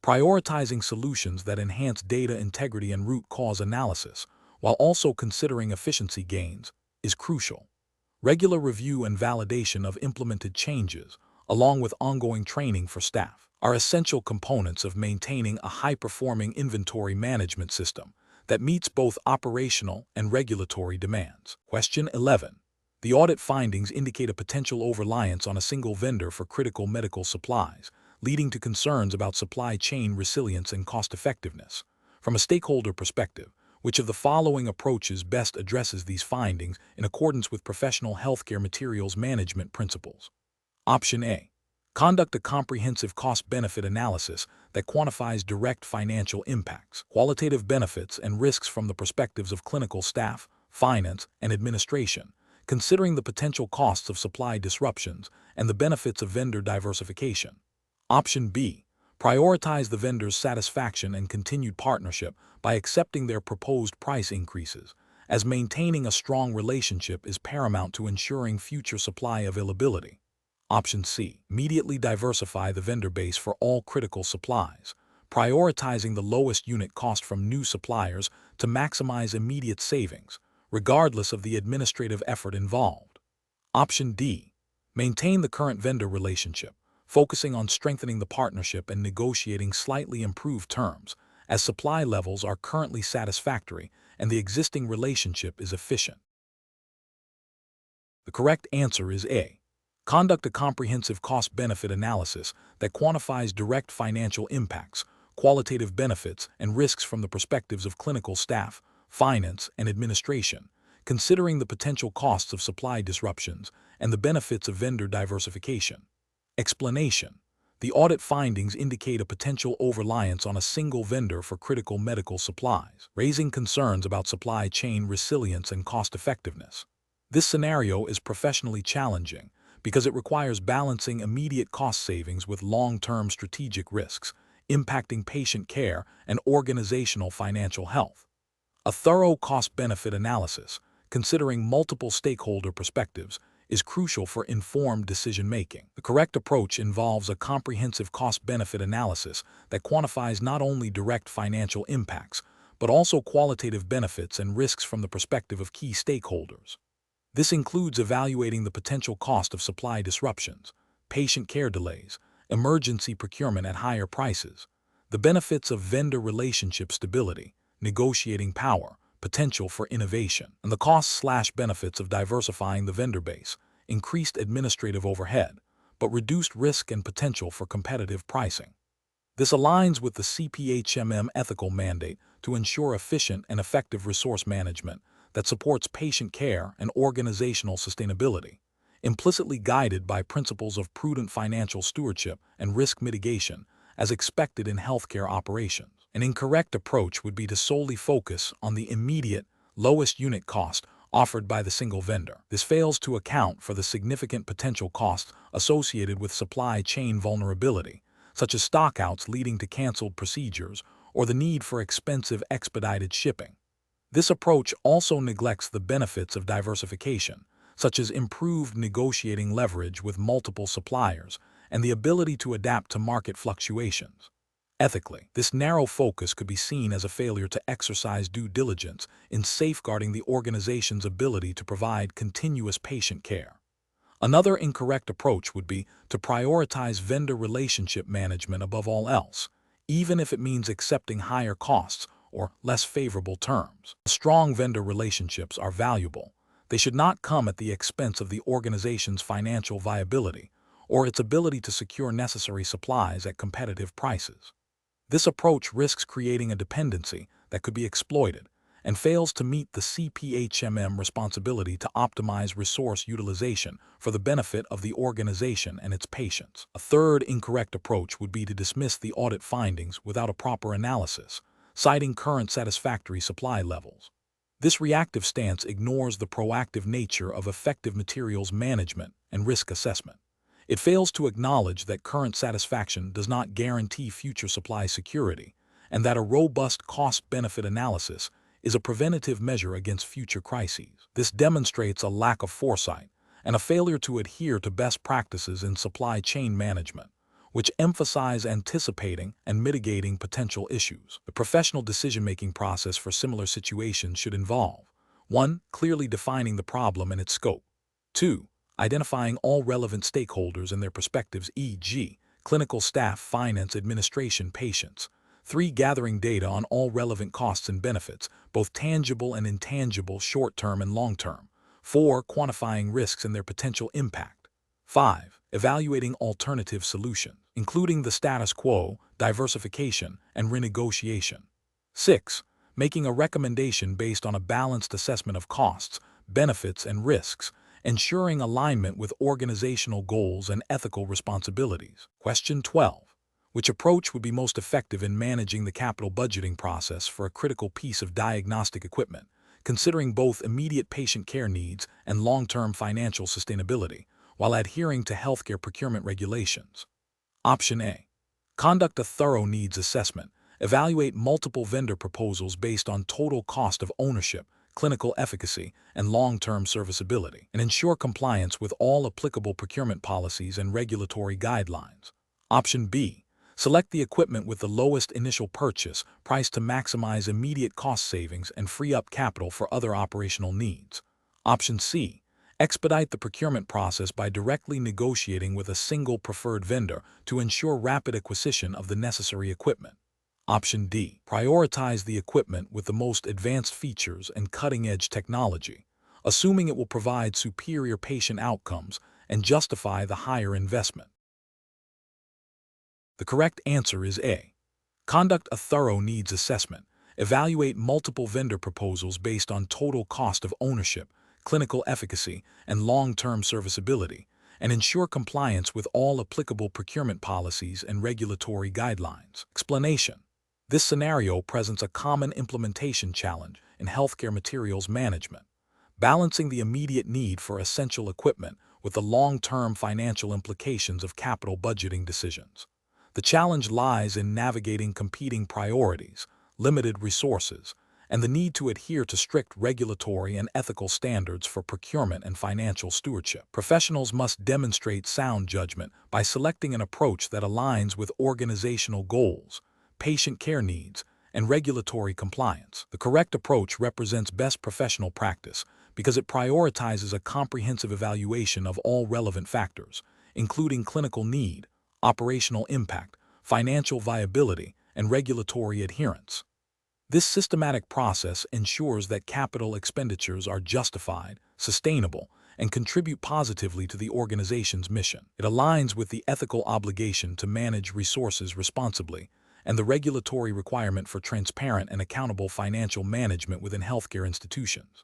Prioritizing solutions that enhance data integrity and root cause analysis, while also considering efficiency gains, is crucial. Regular review and validation of implemented changes, along with ongoing training for staff, are essential components of maintaining a high-performing inventory management system that meets both operational and regulatory demands. Question 11. The audit findings indicate a potential over-reliance on a single vendor for critical medical supplies, leading to concerns about supply chain resilience and cost-effectiveness. From a stakeholder perspective, which of the following approaches best addresses these findings in accordance with professional healthcare materials management principles? Option A. Conduct a comprehensive cost-benefit analysis that quantifies direct financial impacts, qualitative benefits, and risks from the perspectives of clinical staff, finance, and administration, considering the potential costs of supply disruptions and the benefits of vendor diversification. Option B. Prioritize the vendor's satisfaction and continued partnership by accepting their proposed price increases, as maintaining a strong relationship is paramount to ensuring future supply availability. Option C. Immediately diversify the vendor base for all critical supplies, prioritizing the lowest unit cost from new suppliers to maximize immediate savings, regardless of the administrative effort involved. Option D. Maintain the current vendor relationship, focusing on strengthening the partnership and negotiating slightly improved terms, as supply levels are currently satisfactory and the existing relationship is efficient. The correct answer is A. Conduct a comprehensive cost-benefit analysis that quantifies direct financial impacts, qualitative benefits, and risks from the perspectives of clinical staff, finance, and administration, considering the potential costs of supply disruptions and the benefits of vendor diversification. Explanation: the audit findings indicate a potential over-reliance on a single vendor for critical medical supplies, raising concerns about supply chain resilience and cost-effectiveness. This scenario is professionally challenging because it requires balancing immediate cost savings with long-term strategic risks, impacting patient care and organizational financial health. A thorough cost-benefit analysis, considering multiple stakeholder perspectives, is crucial for informed decision-making. The correct approach involves a comprehensive cost-benefit analysis that quantifies not only direct financial impacts, but also qualitative benefits and risks from the perspective of key stakeholders. This includes evaluating the potential cost of supply disruptions, patient care delays, emergency procurement at higher prices, the benefits of vendor relationship stability, negotiating power, potential for innovation, and the costs/benefits of diversifying the vendor base, increased administrative overhead, but reduced risk and potential for competitive pricing. This aligns with the CPHMM ethical mandate to ensure efficient and effective resource management that supports patient care and organizational sustainability, implicitly guided by principles of prudent financial stewardship and risk mitigation as expected in healthcare operations. An incorrect approach would be to solely focus on the immediate, lowest unit cost offered by the single vendor. This fails to account for the significant potential costs associated with supply chain vulnerability, such as stockouts leading to canceled procedures or the need for expensive expedited shipping. This approach also neglects the benefits of diversification, such as improved negotiating leverage with multiple suppliers and the ability to adapt to market fluctuations. Ethically, this narrow focus could be seen as a failure to exercise due diligence in safeguarding the organization's ability to provide continuous patient care. Another incorrect approach would be to prioritize vendor relationship management above all else, even if it means accepting higher costs or less favorable terms. Strong vendor relationships are valuable. They should not come at the expense of the organization's financial viability or its ability to secure necessary supplies at competitive prices. This approach risks creating a dependency that could be exploited and fails to meet the CPHMM responsibility to optimize resource utilization for the benefit of the organization and its patients. A third incorrect approach would be to dismiss the audit findings without a proper analysis, citing current satisfactory supply levels. This reactive stance ignores the proactive nature of effective materials management and risk assessment. It fails to acknowledge that current satisfaction does not guarantee future supply security, and that a robust cost-benefit analysis is a preventative measure against future crises. This demonstrates a lack of foresight and a failure to adhere to best practices in supply chain management, which emphasize anticipating and mitigating potential issues. The professional decision-making process for similar situations should involve: 1. Clearly defining the problem and its scope. 2. Identifying all relevant stakeholders and their perspectives, e.g., clinical staff, finance, administration, patients. 3. Gathering data on all relevant costs and benefits, both tangible and intangible, short-term and long-term. 4. Quantifying risks and their potential impact. 5. Evaluating alternative solutions, including the status quo, diversification, and renegotiation. 6. Making a recommendation based on a balanced assessment of costs, benefits, and risks, ensuring alignment with organizational goals and ethical responsibilities. Question 12. Which approach would be most effective in managing the capital budgeting process for a critical piece of diagnostic equipment, considering both immediate patient care needs and long-term financial sustainability, while adhering to healthcare procurement regulations. Option A. Conduct a thorough needs assessment. Evaluate multiple vendor proposals based on total cost of ownership, clinical efficacy, and long-term serviceability, and ensure compliance with all applicable procurement policies and regulatory guidelines. Option B. Select the equipment with the lowest initial purchase price to maximize immediate cost savings and free up capital for other operational needs. Option C. Expedite the procurement process by directly negotiating with a single preferred vendor to ensure rapid acquisition of the necessary equipment. Option D. Prioritize the equipment with the most advanced features and cutting-edge technology, assuming it will provide superior patient outcomes and justify the higher investment. The correct answer is A. Conduct a thorough needs assessment. Evaluate multiple vendor proposals based on total cost of ownership, clinical efficacy, and long-term serviceability, and ensure compliance with all applicable procurement policies and regulatory guidelines. Explanation. This scenario presents a common implementation challenge in healthcare materials management, balancing the immediate need for essential equipment with the long-term financial implications of capital budgeting decisions. The challenge lies in navigating competing priorities, limited resources, and the need to adhere to strict regulatory and ethical standards for procurement and financial stewardship. Professionals must demonstrate sound judgment by selecting an approach that aligns with organizational goals, patient care needs, and regulatory compliance. The correct approach represents best professional practice because it prioritizes a comprehensive evaluation of all relevant factors, including clinical need, operational impact, financial viability, and regulatory adherence. This systematic process ensures that capital expenditures are justified, sustainable, and contribute positively to the organization's mission. It aligns with the ethical obligation to manage resources responsibly and the regulatory requirement for transparent and accountable financial management within healthcare institutions.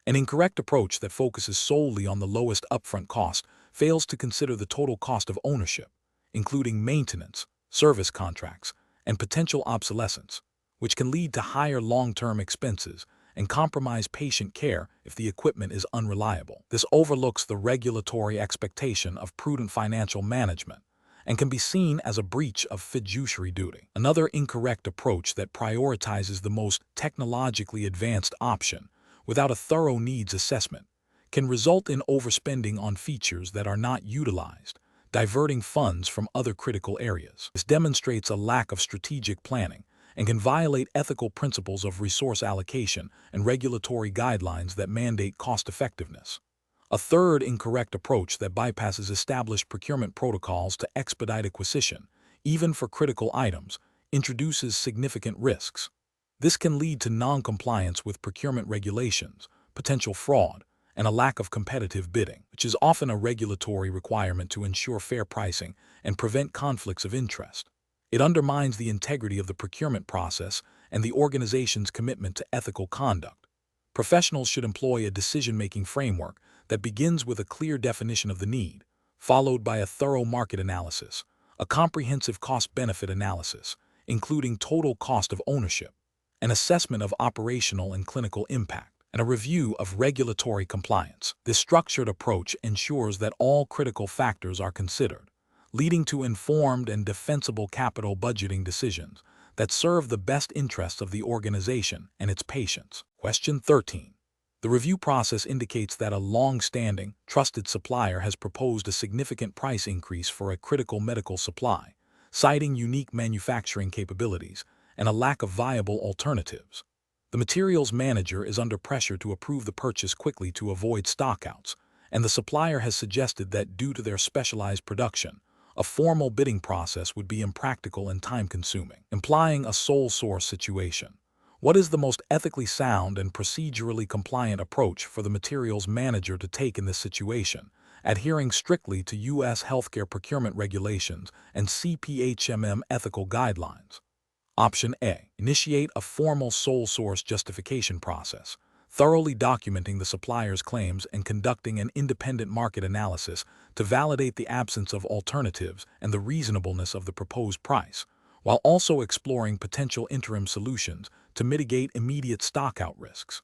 An incorrect approach that focuses solely on the lowest upfront cost fails to consider the total cost of ownership, including maintenance, service contracts, and potential obsolescence, which can lead to higher long-term expenses and compromise patient care if the equipment is unreliable. This overlooks the regulatory expectation of prudent financial management and can be seen as a breach of fiduciary duty. Another incorrect approach that prioritizes the most technologically advanced option without a thorough needs assessment can result in overspending on features that are not utilized, diverting funds from other critical areas. This demonstrates a lack of strategic planning and can violate ethical principles of resource allocation and regulatory guidelines that mandate cost-effectiveness. A third incorrect approach that bypasses established procurement protocols to expedite acquisition, even for critical items, introduces significant risks. This can lead to non-compliance with procurement regulations, potential fraud, and a lack of competitive bidding, which is often a regulatory requirement to ensure fair pricing and prevent conflicts of interest. It undermines the integrity of the procurement process and the organization's commitment to ethical conduct. Professionals should employ a decision-making framework that begins with a clear definition of the need, followed by a thorough market analysis, a comprehensive cost-benefit analysis, including total cost of ownership, an assessment of operational and clinical impact, and a review of regulatory compliance. This structured approach ensures that all critical factors are considered, leading to informed and defensible capital budgeting decisions that serve the best interests of the organization and its patients. Question 13. The review process indicates that a long-standing, trusted supplier has proposed a significant price increase for a critical medical supply, citing unique manufacturing capabilities and a lack of viable alternatives. The materials manager is under pressure to approve the purchase quickly to avoid stockouts, and the supplier has suggested that due to their specialized production, a formal bidding process would be impractical and time-consuming, implying a sole source situation. What is the most ethically sound and procedurally compliant approach for the materials manager to take in this situation, adhering strictly to U.S. healthcare procurement regulations and CPHMM ethical guidelines? Option A. Initiate a formal sole source justification process, thoroughly documenting the supplier's claims and conducting an independent market analysis to validate the absence of alternatives and the reasonableness of the proposed price, while also exploring potential interim solutions to mitigate immediate stockout risks.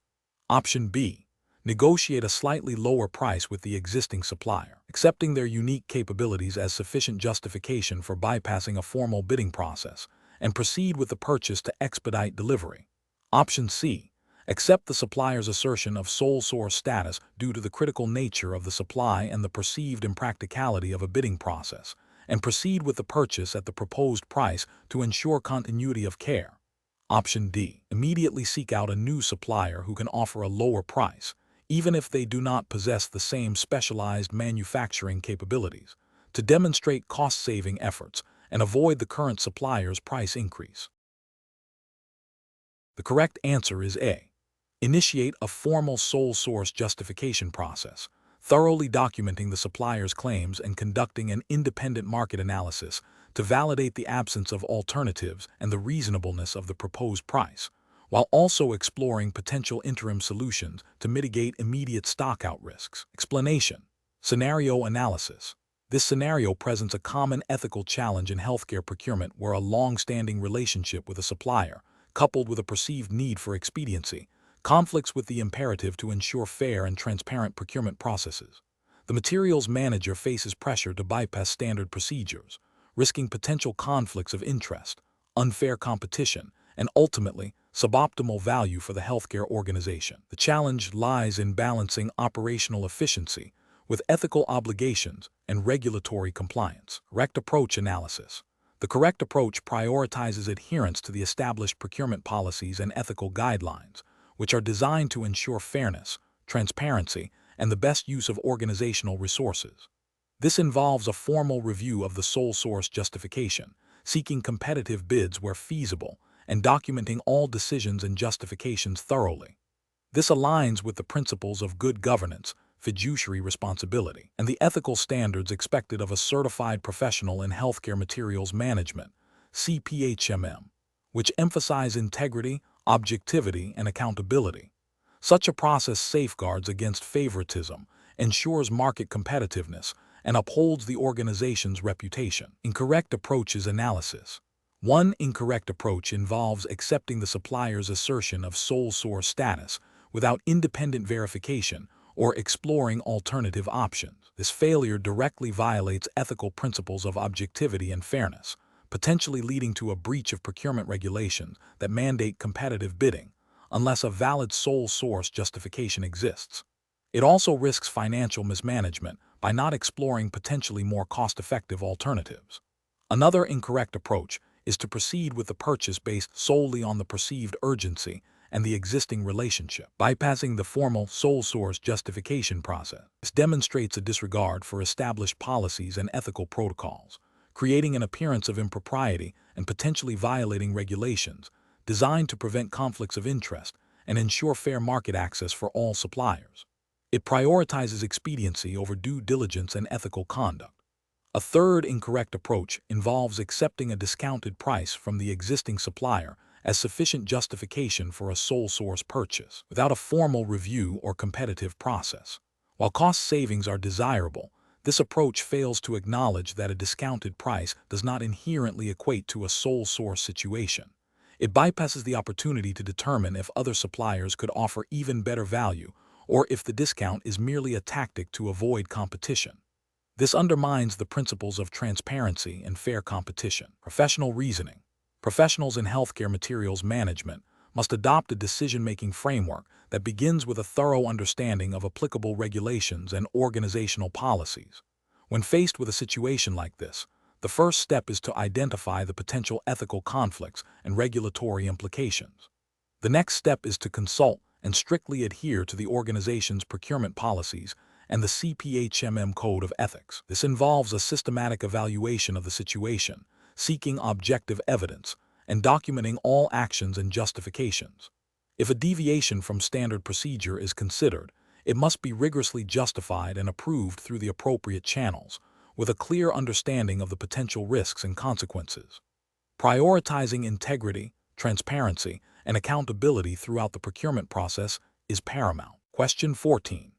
Option B. Negotiate a slightly lower price with the existing supplier, accepting their unique capabilities as sufficient justification for bypassing a formal bidding process, and proceed with the purchase to expedite delivery. Option C. Accept the supplier's assertion of sole source status due to the critical nature of the supply and the perceived impracticality of a bidding process, and proceed with the purchase at the proposed price to ensure continuity of care. Option D. Immediately seek out a new supplier who can offer a lower price, even if they do not possess the same specialized manufacturing capabilities, to demonstrate cost-saving efforts and avoid the current supplier's price increase. The correct answer is A. Initiate a formal sole source justification process, thoroughly documenting the supplier's claims and conducting an independent market analysis to validate the absence of alternatives and the reasonableness of the proposed price, while also exploring potential interim solutions to mitigate immediate stockout risks. Explanation. Scenario analysis. This scenario presents a common ethical challenge in healthcare procurement where a long-standing relationship with a supplier, coupled with a perceived need for expediency, conflicts with the imperative to ensure fair and transparent procurement processes. The materials manager faces pressure to bypass standard procedures, risking potential conflicts of interest, unfair competition, and ultimately, suboptimal value for the healthcare organization. The challenge lies in balancing operational efficiency with ethical obligations and regulatory compliance. Correct approach analysis. The correct approach prioritizes adherence to the established procurement policies and ethical guidelines, which are designed to ensure fairness, transparency, and the best use of organizational resources. This involves a formal review of the sole source justification, seeking competitive bids where feasible, and documenting all decisions and justifications thoroughly. This aligns with the principles of good governance, fiduciary responsibility, and the ethical standards expected of a certified professional in healthcare materials management, CPHMM, which emphasize integrity, objectivity, and accountability. Such a process safeguards against favoritism, ensures market competitiveness, and upholds the organization's reputation. Incorrect approaches analysis. One incorrect approach involves accepting the supplier's assertion of sole source status without independent verification or exploring alternative options. This failure directly violates ethical principles of objectivity and fairness, potentially leading to a breach of procurement regulations that mandate competitive bidding, unless a valid sole source justification exists. It also risks financial mismanagement by not exploring potentially more cost-effective alternatives. Another incorrect approach is to proceed with the purchase based solely on the perceived urgency and the existing relationship, bypassing the formal sole source justification process. This demonstrates a disregard for established policies and ethical protocols, creating an appearance of impropriety and potentially violating regulations designed to prevent conflicts of interest and ensure fair market access for all suppliers. It prioritizes expediency over due diligence and ethical conduct. A third incorrect approach involves accepting a discounted price from the existing supplier as sufficient justification for a sole source purchase, without a formal review or competitive process. While cost savings are desirable, this approach fails to acknowledge that a discounted price does not inherently equate to a sole source situation. It bypasses the opportunity to determine if other suppliers could offer even better value or if the discount is merely a tactic to avoid competition. This undermines the principles of transparency and fair competition. Professional reasoning. Professionals in healthcare materials management must adopt a decision-making framework that begins with a thorough understanding of applicable regulations and organizational policies. When faced with a situation like this, the first step is to identify the potential ethical conflicts and regulatory implications. The next step is to consult and strictly adhere to the organization's procurement policies and the CPHMM Code of Ethics. This involves a systematic evaluation of the situation, seeking objective evidence, and documenting all actions and justifications. If a deviation from standard procedure is considered, it must be rigorously justified and approved through the appropriate channels, with a clear understanding of the potential risks and consequences. Prioritizing integrity, transparency, and accountability throughout the procurement process is paramount. Question 14.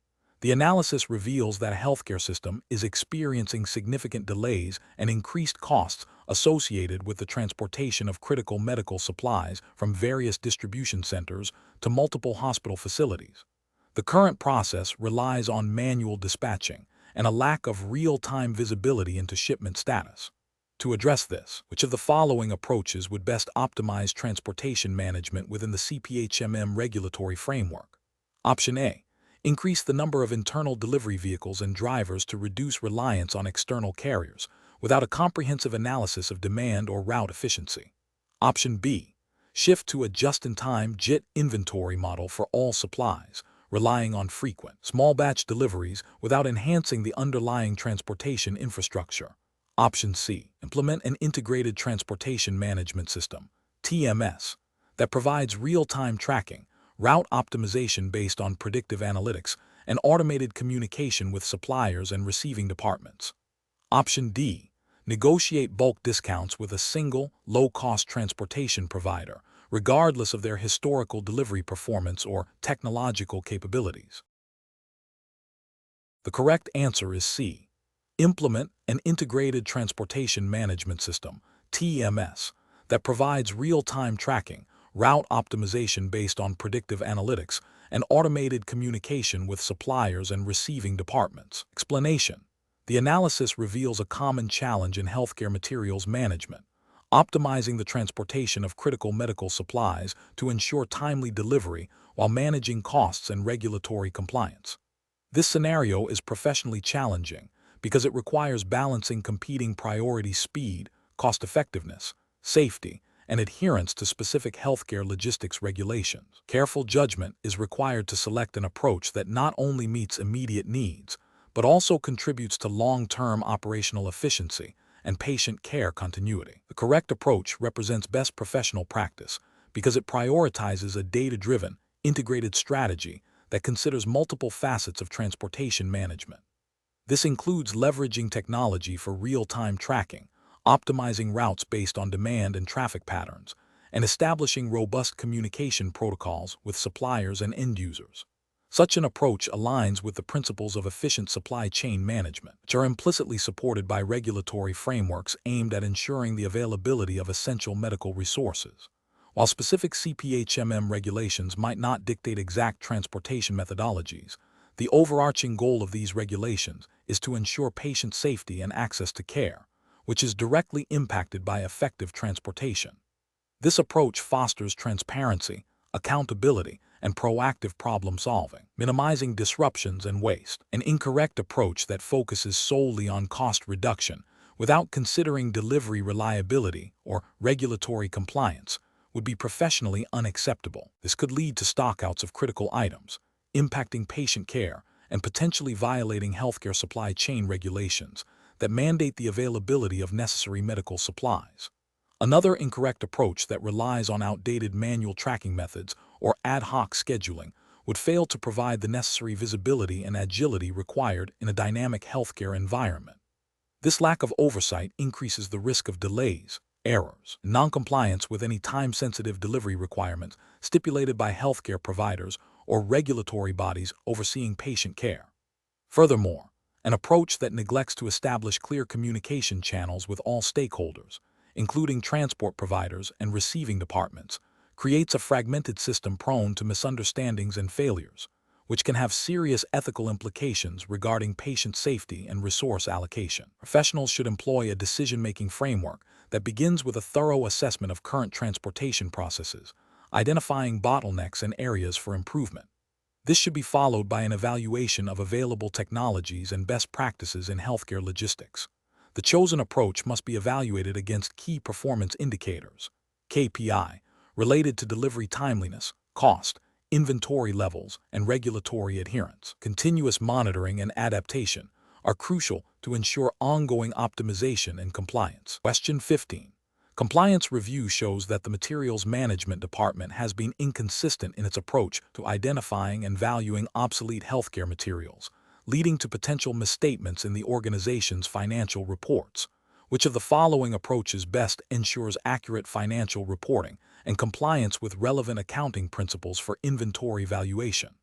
The analysis reveals that a healthcare system is experiencing significant delays and increased costs associated with the transportation of critical medical supplies from various distribution centers to multiple hospital facilities. The current process relies on manual dispatching and a lack of real-time visibility into shipment status. To address this, which of the following approaches would best optimize transportation management within the CPHMM regulatory framework? Option A. Increase the number of internal delivery vehicles and drivers to reduce reliance on external carriers, without a comprehensive analysis of demand or route efficiency. Option B. Shift to a just-in-time JIT inventory model for all supplies, relying on frequent, small-batch deliveries without enhancing the underlying transportation infrastructure. Option C. Implement an integrated transportation management system, TMS, that provides real-time tracking, route optimization based on predictive analytics, and automated communication with suppliers and receiving departments. Option D. Negotiate bulk discounts with a single, low-cost transportation provider, regardless of their historical delivery performance or technological capabilities. The correct answer is C. Implement an integrated transportation management system, TMS, that provides real-time tracking, route optimization based on predictive analytics, and automated communication with suppliers and receiving departments. Explanation. The analysis reveals a common challenge in healthcare materials management, optimizing the transportation of critical medical supplies to ensure timely delivery while managing costs and regulatory compliance. This scenario is professionally challenging because it requires balancing competing priorities: speed, cost-effectiveness, safety, and adherence to specific healthcare logistics regulations. Careful judgment is required to select an approach that not only meets immediate needs, but also contributes to long-term operational efficiency and patient care continuity. The correct approach represents best professional practice because it prioritizes a data-driven, integrated strategy that considers multiple facets of transportation management. This includes leveraging technology for real-time tracking, optimizing routes based on demand and traffic patterns, and establishing robust communication protocols with suppliers and end users. Such an approach aligns with the principles of efficient supply chain management, which are implicitly supported by regulatory frameworks aimed at ensuring the availability of essential medical resources. While specific CPHMM regulations might not dictate exact transportation methodologies, the overarching goal of these regulations is to ensure patient safety and access to care, which is directly impacted by effective transportation. This approach fosters transparency, accountability, and proactive problem-solving, minimizing disruptions and waste. An incorrect approach that focuses solely on cost reduction without considering delivery reliability or regulatory compliance would be professionally unacceptable. This could lead to stockouts of critical items, impacting patient care and potentially violating healthcare supply chain regulations that mandate the availability of necessary medical supplies. Another incorrect approach that relies on outdated manual tracking methods or ad hoc scheduling would fail to provide the necessary visibility and agility required in a dynamic healthcare environment. This lack of oversight increases the risk of delays, errors, and noncompliance with any time-sensitive delivery requirements stipulated by healthcare providers or regulatory bodies overseeing patient care. Furthermore, an approach that neglects to establish clear communication channels with all stakeholders, including transport providers and receiving departments, creates a fragmented system prone to misunderstandings and failures, which can have serious ethical implications regarding patient safety and resource allocation. Professionals should employ a decision-making framework that begins with a thorough assessment of current transportation processes, identifying bottlenecks and areas for improvement. This should be followed by an evaluation of available technologies and best practices in healthcare logistics. The chosen approach must be evaluated against key performance indicators, KPI, related to delivery timeliness, cost, inventory levels, and regulatory adherence. Continuous monitoring and adaptation are crucial to ensure ongoing optimization and compliance. Question 15. Compliance review shows that the Materials Management Department has been inconsistent in its approach to identifying and valuing obsolete healthcare materials, leading to potential misstatements in the organization's financial reports. Which of the following approaches best ensures accurate financial reporting and compliance with relevant accounting principles for inventory valuation?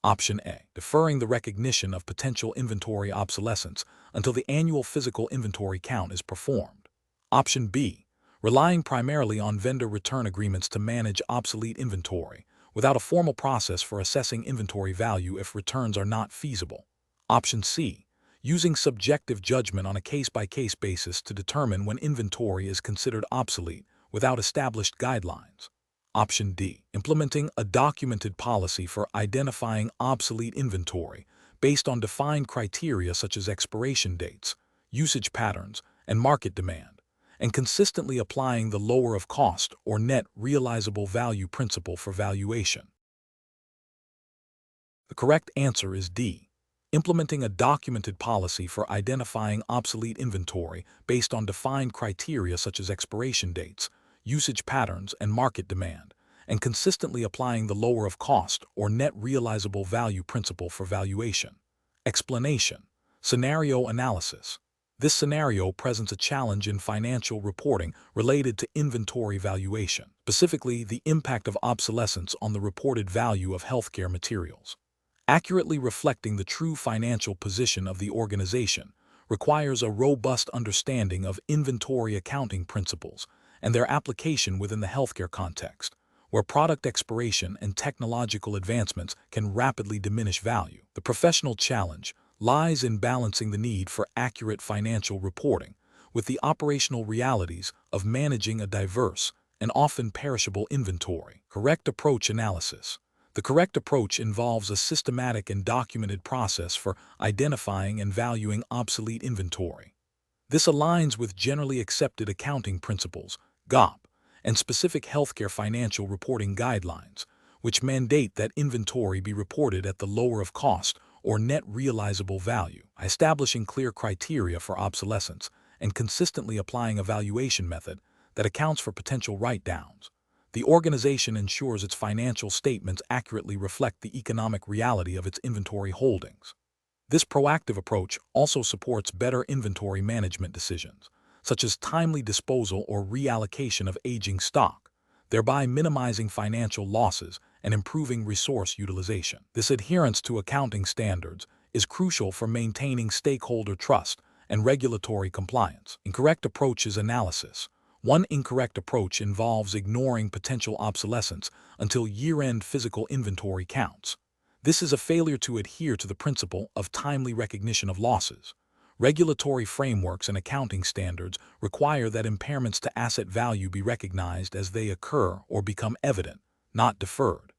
Option A, deferring the recognition of potential inventory obsolescence until the annual physical inventory count is performed. Option B, relying primarily on vendor return agreements to manage obsolete inventory, without a formal process for assessing inventory value if returns are not feasible. Option C, using subjective judgment on a case-by-case basis to determine when inventory is considered obsolete without established guidelines. Option D, implementing a documented policy for identifying obsolete inventory based on defined criteria such as expiration dates, usage patterns, and market demand, and consistently applying the lower of cost or net realizable value principle for valuation. The correct answer is D, implementing a documented policy for identifying obsolete inventory based on defined criteria such as expiration dates, usage patterns, and market demand, and consistently applying the lower of cost or net realizable value principle for valuation. Explanation: scenario analysis. This scenario presents a challenge in financial reporting related to inventory valuation, specifically the impact of obsolescence on the reported value of healthcare materials. Accurately reflecting the true financial position of the organization requires a robust understanding of inventory accounting principles and their application within the healthcare context, where product expiration and technological advancements can rapidly diminish value. The professional challenge lies in balancing the need for accurate financial reporting with the operational realities of managing a diverse and often perishable inventory. Correct approach analysis. The correct approach involves a systematic and documented process for identifying and valuing obsolete inventory. This aligns with generally accepted accounting principles, GAAP, and specific healthcare financial reporting guidelines, which mandate that inventory be reported at the lower of cost or net realizable value. By establishing clear criteria for obsolescence and consistently applying a valuation method that accounts for potential write-downs, the organization ensures its financial statements accurately reflect the economic reality of its inventory holdings. This proactive approach also supports better inventory management decisions, such as timely disposal or reallocation of aging stock, thereby minimizing financial losses and improving resource utilization. This adherence to accounting standards is crucial for maintaining stakeholder trust and regulatory compliance. Incorrect approaches analysis. One incorrect approach involves ignoring potential obsolescence until year-end physical inventory counts. This is a failure to adhere to the principle of timely recognition of losses. Regulatory frameworks and accounting standards require that impairments to asset value be recognized as they occur or become evident, not deferred.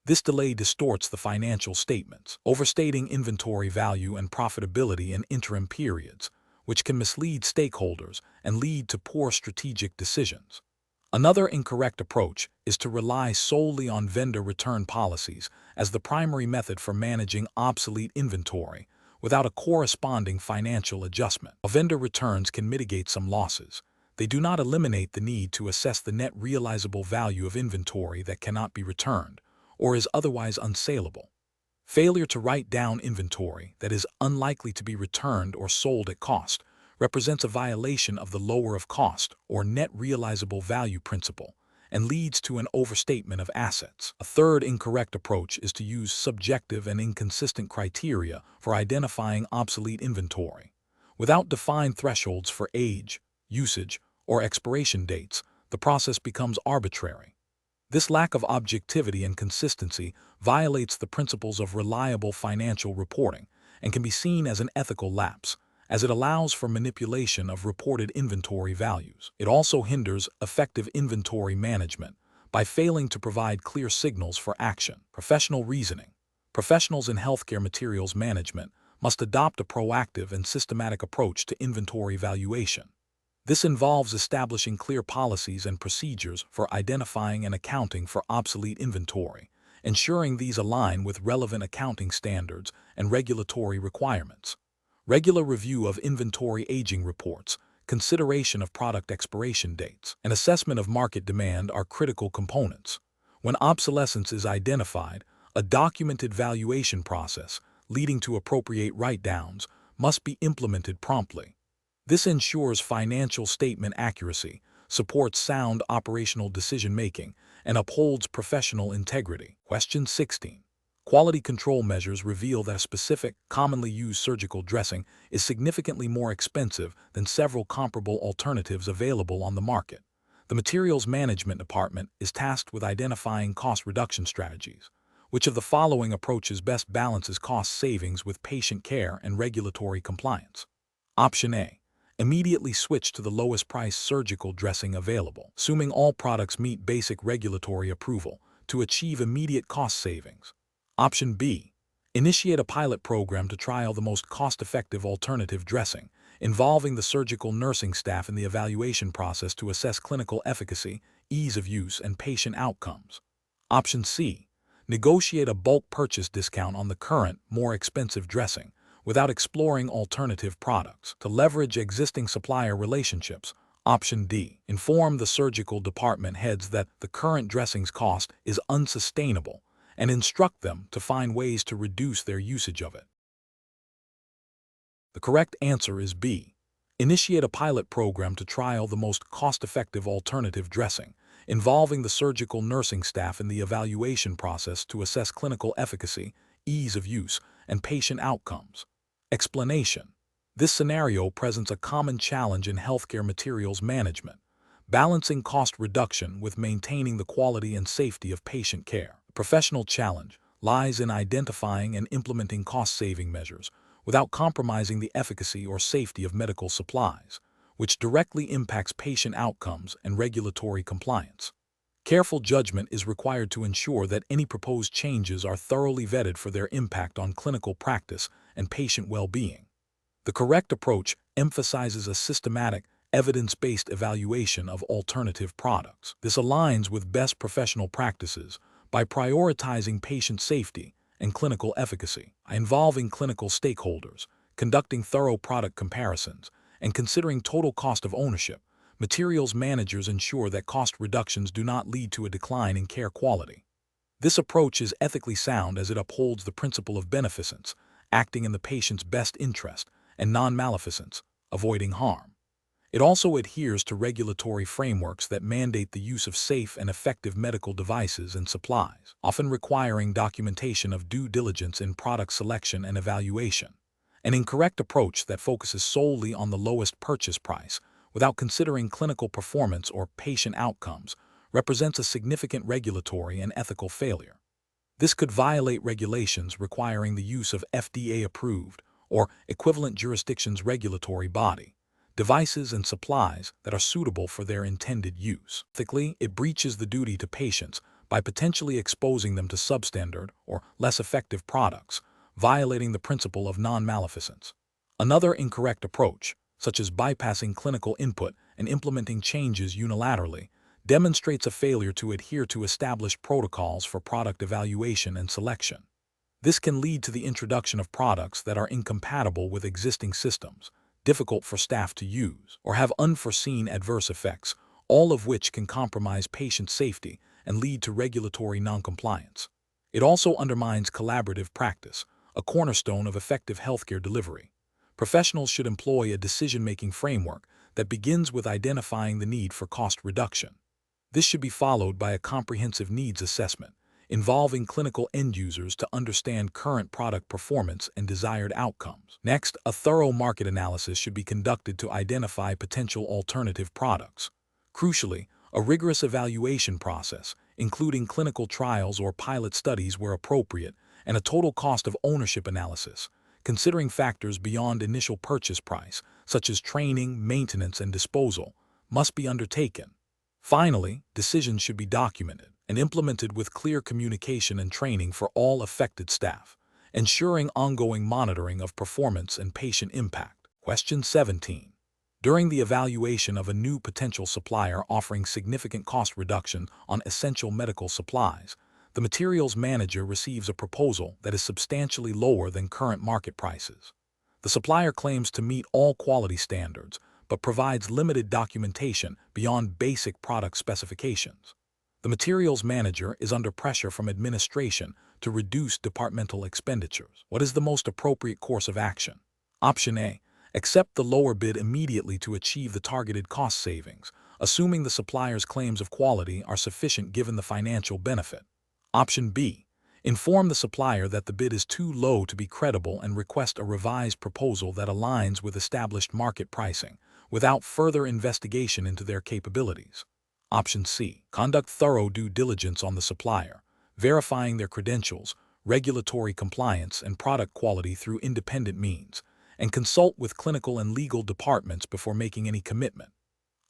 This delay distorts the financial statements, overstating inventory value and profitability in interim periods, which can mislead stakeholders and lead to poor strategic decisions. Another incorrect approach is to rely solely on vendor return policies as the primary method for managing obsolete inventory without a corresponding financial adjustment. While vendor returns can mitigate some losses, they do not eliminate the need to assess the net realizable value of inventory that cannot be returned or is otherwise unsaleable. Failure to write down inventory that is unlikely to be returned or sold at cost represents a violation of the lower of cost or net realizable value principle and leads to an overstatement of assets. A third incorrect approach is to use subjective and inconsistent criteria for identifying obsolete inventory. Without defined thresholds for age, usage, or expiration dates, the process becomes arbitrary. This lack of objectivity and consistency violates the principles of reliable financial reporting and can be seen as an ethical lapse, as it allows for manipulation of reported inventory values. It also hinders effective inventory management by failing to provide clear signals for action. Professional reasoning. Professionals in healthcare materials management must adopt a proactive and systematic approach to inventory valuation. This involves establishing clear policies and procedures for identifying and accounting for obsolete inventory, ensuring these align with relevant accounting standards and regulatory requirements. Regular review of inventory aging reports, consideration of product expiration dates, and assessment of market demand are critical components. When obsolescence is identified, a documented valuation process leading to appropriate write-downs must be implemented promptly. This ensures financial statement accuracy, supports sound operational decision-making, and upholds professional integrity. Question 16. Quality control measures reveal that a specific, commonly used surgical dressing is significantly more expensive than several comparable alternatives available on the market. The Materials Management Department is tasked with identifying cost reduction strategies. Which of the following approaches best balances cost savings with patient care and regulatory compliance? Option A. Immediately switch to the lowest price surgical dressing available, assuming all products meet basic regulatory approval, to achieve immediate cost savings. Option B. Initiate a pilot program to trial the most cost-effective alternative dressing, involving the surgical nursing staff in the evaluation process to assess clinical efficacy, ease of use, and patient outcomes. Option C. Negotiate a bulk purchase discount on the current, more expensive dressing, without exploring alternative products. To leverage existing supplier relationships. Option D. Inform the surgical department heads that the current dressing's cost is unsustainable and instruct them to find ways to reduce their usage of it. The correct answer is B. Initiate a pilot program to trial the most cost-effective alternative dressing, involving the surgical nursing staff in the evaluation process to assess clinical efficacy, ease of use, and patient outcomes. Explanation. This scenario presents a common challenge in healthcare materials management, balancing cost reduction with maintaining the quality and safety of patient care. The professional challenge lies in identifying and implementing cost-saving measures without compromising the efficacy or safety of medical supplies, which directly impacts patient outcomes and regulatory compliance. Careful judgment is required to ensure that any proposed changes are thoroughly vetted for their impact on clinical practice and patient well-being. The correct approach emphasizes a systematic, evidence-based evaluation of alternative products. This aligns with best professional practices by prioritizing patient safety and clinical efficacy, involving clinical stakeholders, conducting thorough product comparisons, and considering total cost of ownership. Materials managers ensure that cost reductions do not lead to a decline in care quality. This approach is ethically sound as it upholds the principle of beneficence, acting in the patient's best interest, and non-maleficence, avoiding harm. It also adheres to regulatory frameworks that mandate the use of safe and effective medical devices and supplies, often requiring documentation of due diligence in product selection and evaluation. An incorrect approach that focuses solely on the lowest purchase price, without considering clinical performance or patient outcomes, represents a significant regulatory and ethical failure. This could violate regulations requiring the use of FDA-approved or equivalent jurisdiction's regulatory body, devices and supplies that are suitable for their intended use. Ethically, it breaches the duty to patients by potentially exposing them to substandard or less effective products, violating the principle of non-maleficence. Another incorrect approach, such as bypassing clinical input and implementing changes unilaterally, demonstrates a failure to adhere to established protocols for product evaluation and selection. This can lead to the introduction of products that are incompatible with existing systems, difficult for staff to use, or have unforeseen adverse effects, all of which can compromise patient safety and lead to regulatory noncompliance. It also undermines collaborative practice, a cornerstone of effective healthcare delivery. Professionals should employ a decision-making framework that begins with identifying the need for cost reduction. This should be followed by a comprehensive needs assessment, involving clinical end users to understand current product performance and desired outcomes. Next, a thorough market analysis should be conducted to identify potential alternative products. Crucially, a rigorous evaluation process, including clinical trials or pilot studies where appropriate, and a total cost of ownership analysis, considering factors beyond initial purchase price, such as training, maintenance, and disposal, must be undertaken. Finally, decisions should be documented and implemented with clear communication and training for all affected staff, ensuring ongoing monitoring of performance and patient impact. Question 17. During the evaluation of a new potential supplier offering significant cost reduction on essential medical supplies, the materials manager receives a proposal that is substantially lower than current market prices. The supplier claims to meet all quality standards, but provides limited documentation beyond basic product specifications. The materials manager is under pressure from administration to reduce departmental expenditures. What is the most appropriate course of action? Option A. Accept the lower bid immediately to achieve the targeted cost savings, assuming the supplier's claims of quality are sufficient given the financial benefit. Option B. Inform the supplier that the bid is too low to be credible and request a revised proposal that aligns with established market pricing, without further investigation into their capabilities. Option C. Conduct thorough due diligence on the supplier, verifying their credentials, regulatory compliance, and product quality through independent means, and consult with clinical and legal departments before making any commitment.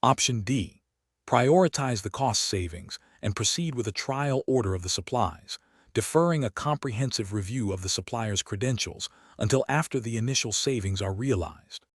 Option D. Prioritize the cost savings and proceed with a trial order of the supplies, deferring a comprehensive review of the supplier's credentials until after the initial savings are realized.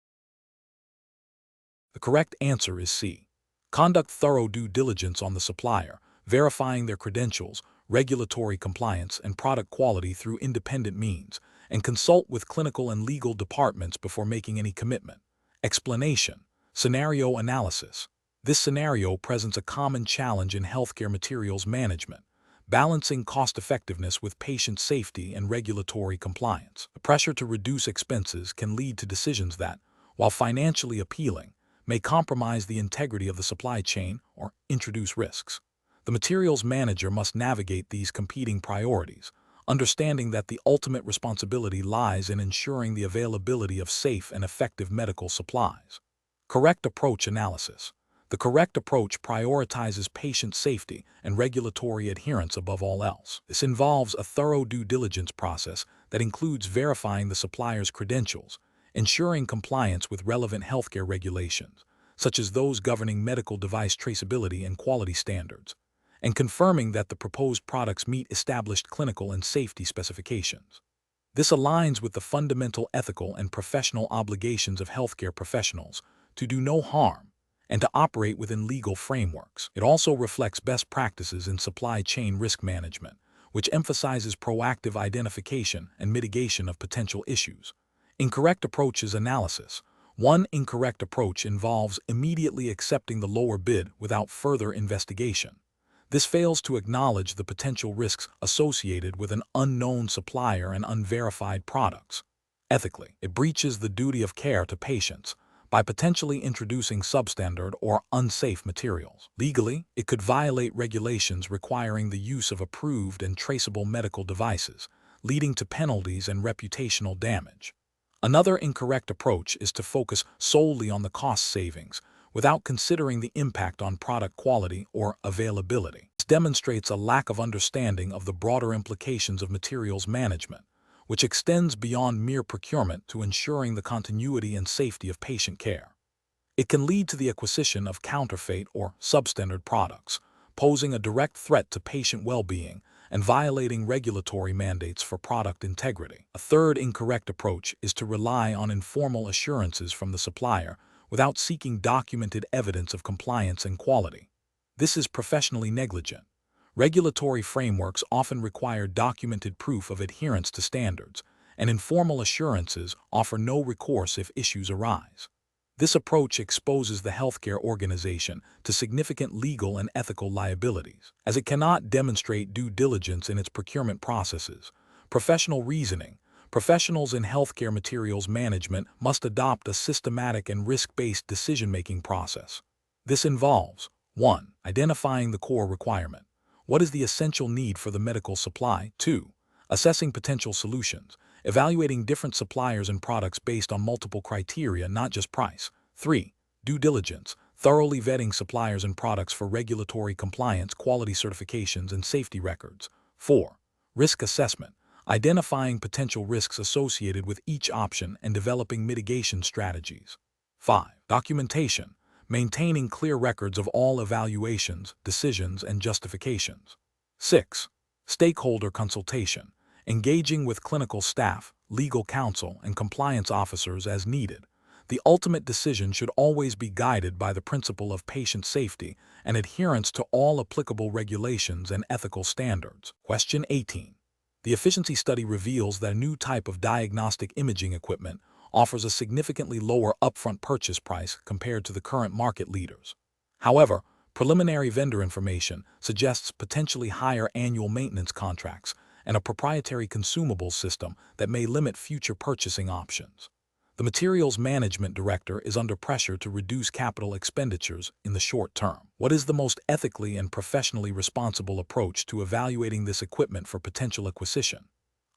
The correct answer is C. Conduct thorough due diligence on the supplier, verifying their credentials, regulatory compliance, and product quality through independent means, and consult with clinical and legal departments before making any commitment. Explanation. Scenario analysis. This scenario presents a common challenge in healthcare materials management, balancing cost-effectiveness with patient safety and regulatory compliance. The pressure to reduce expenses can lead to decisions that, while financially appealing, may compromise the integrity of the supply chain or introduce risks. The materials manager must navigate these competing priorities, understanding that the ultimate responsibility lies in ensuring the availability of safe and effective medical supplies. Correct approach analysis. The correct approach prioritizes patient safety and regulatory adherence above all else. This involves a thorough due diligence process that includes verifying the supplier's credentials, ensuring compliance with relevant healthcare regulations, such as those governing medical device traceability and quality standards, and confirming that the proposed products meet established clinical and safety specifications. This aligns with the fundamental ethical and professional obligations of healthcare professionals to do no harm and to operate within legal frameworks. It also reflects best practices in supply chain risk management, which emphasizes proactive identification and mitigation of potential issues. Incorrect approaches analysis. One incorrect approach involves immediately accepting the lower bid without further investigation. This fails to acknowledge the potential risks associated with an unknown supplier and unverified products. Ethically, it breaches the duty of care to patients by potentially introducing substandard or unsafe materials. Legally, it could violate regulations requiring the use of approved and traceable medical devices, leading to penalties and reputational damage. Another incorrect approach is to focus solely on the cost savings without considering the impact on product quality or availability. This demonstrates a lack of understanding of the broader implications of materials management, which extends beyond mere procurement to ensuring the continuity and safety of patient care. It can lead to the acquisition of counterfeit or substandard products, posing a direct threat to patient well-being and violating regulatory mandates for product integrity. A third incorrect approach is to rely on informal assurances from the supplier without seeking documented evidence of compliance and quality. This is professionally negligent. Regulatory frameworks often require documented proof of adherence to standards, and informal assurances offer no recourse if issues arise. This approach exposes the healthcare organization to significant legal and ethical liabilities, as it cannot demonstrate due diligence in its procurement processes. Professional reasoning. Professionals in healthcare materials management must adopt a systematic and risk-based decision-making process. This involves 1. Identifying the core requirement. What is the essential need for the medical supply? 2. Assessing potential solutions, evaluating different suppliers and products based on multiple criteria, not just price. 3. Due diligence, thoroughly vetting suppliers and products for regulatory compliance, quality certifications, and safety records. 4. Risk assessment, identifying potential risks associated with each option and developing mitigation strategies. 5. Documentation, maintaining clear records of all evaluations, decisions, and justifications. 6. Stakeholder consultation, engaging with clinical staff, legal counsel, and compliance officers as needed. The ultimate decision should always be guided by the principle of patient safety and adherence to all applicable regulations and ethical standards. Question 18. The efficiency study reveals that a new type of diagnostic imaging equipment offers a significantly lower upfront purchase price compared to the current market leaders. However, preliminary vendor information suggests potentially higher annual maintenance contracts and a proprietary consumables system that may limit future purchasing options. The materials management director is under pressure to reduce capital expenditures in the short term. What is the most ethically and professionally responsible approach to evaluating this equipment for potential acquisition?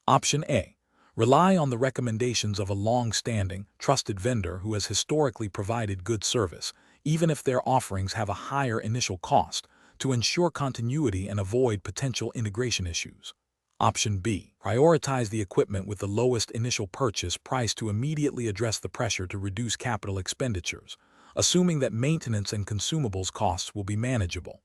Option A. Rely on the recommendations of a long-standing, trusted vendor who has historically provided good service, even if their offerings have a higher initial cost, to ensure continuity and avoid potential integration issues. Option B. Prioritize the equipment with the lowest initial purchase price to immediately address the pressure to reduce capital expenditures, assuming that maintenance and consumables costs will be manageable.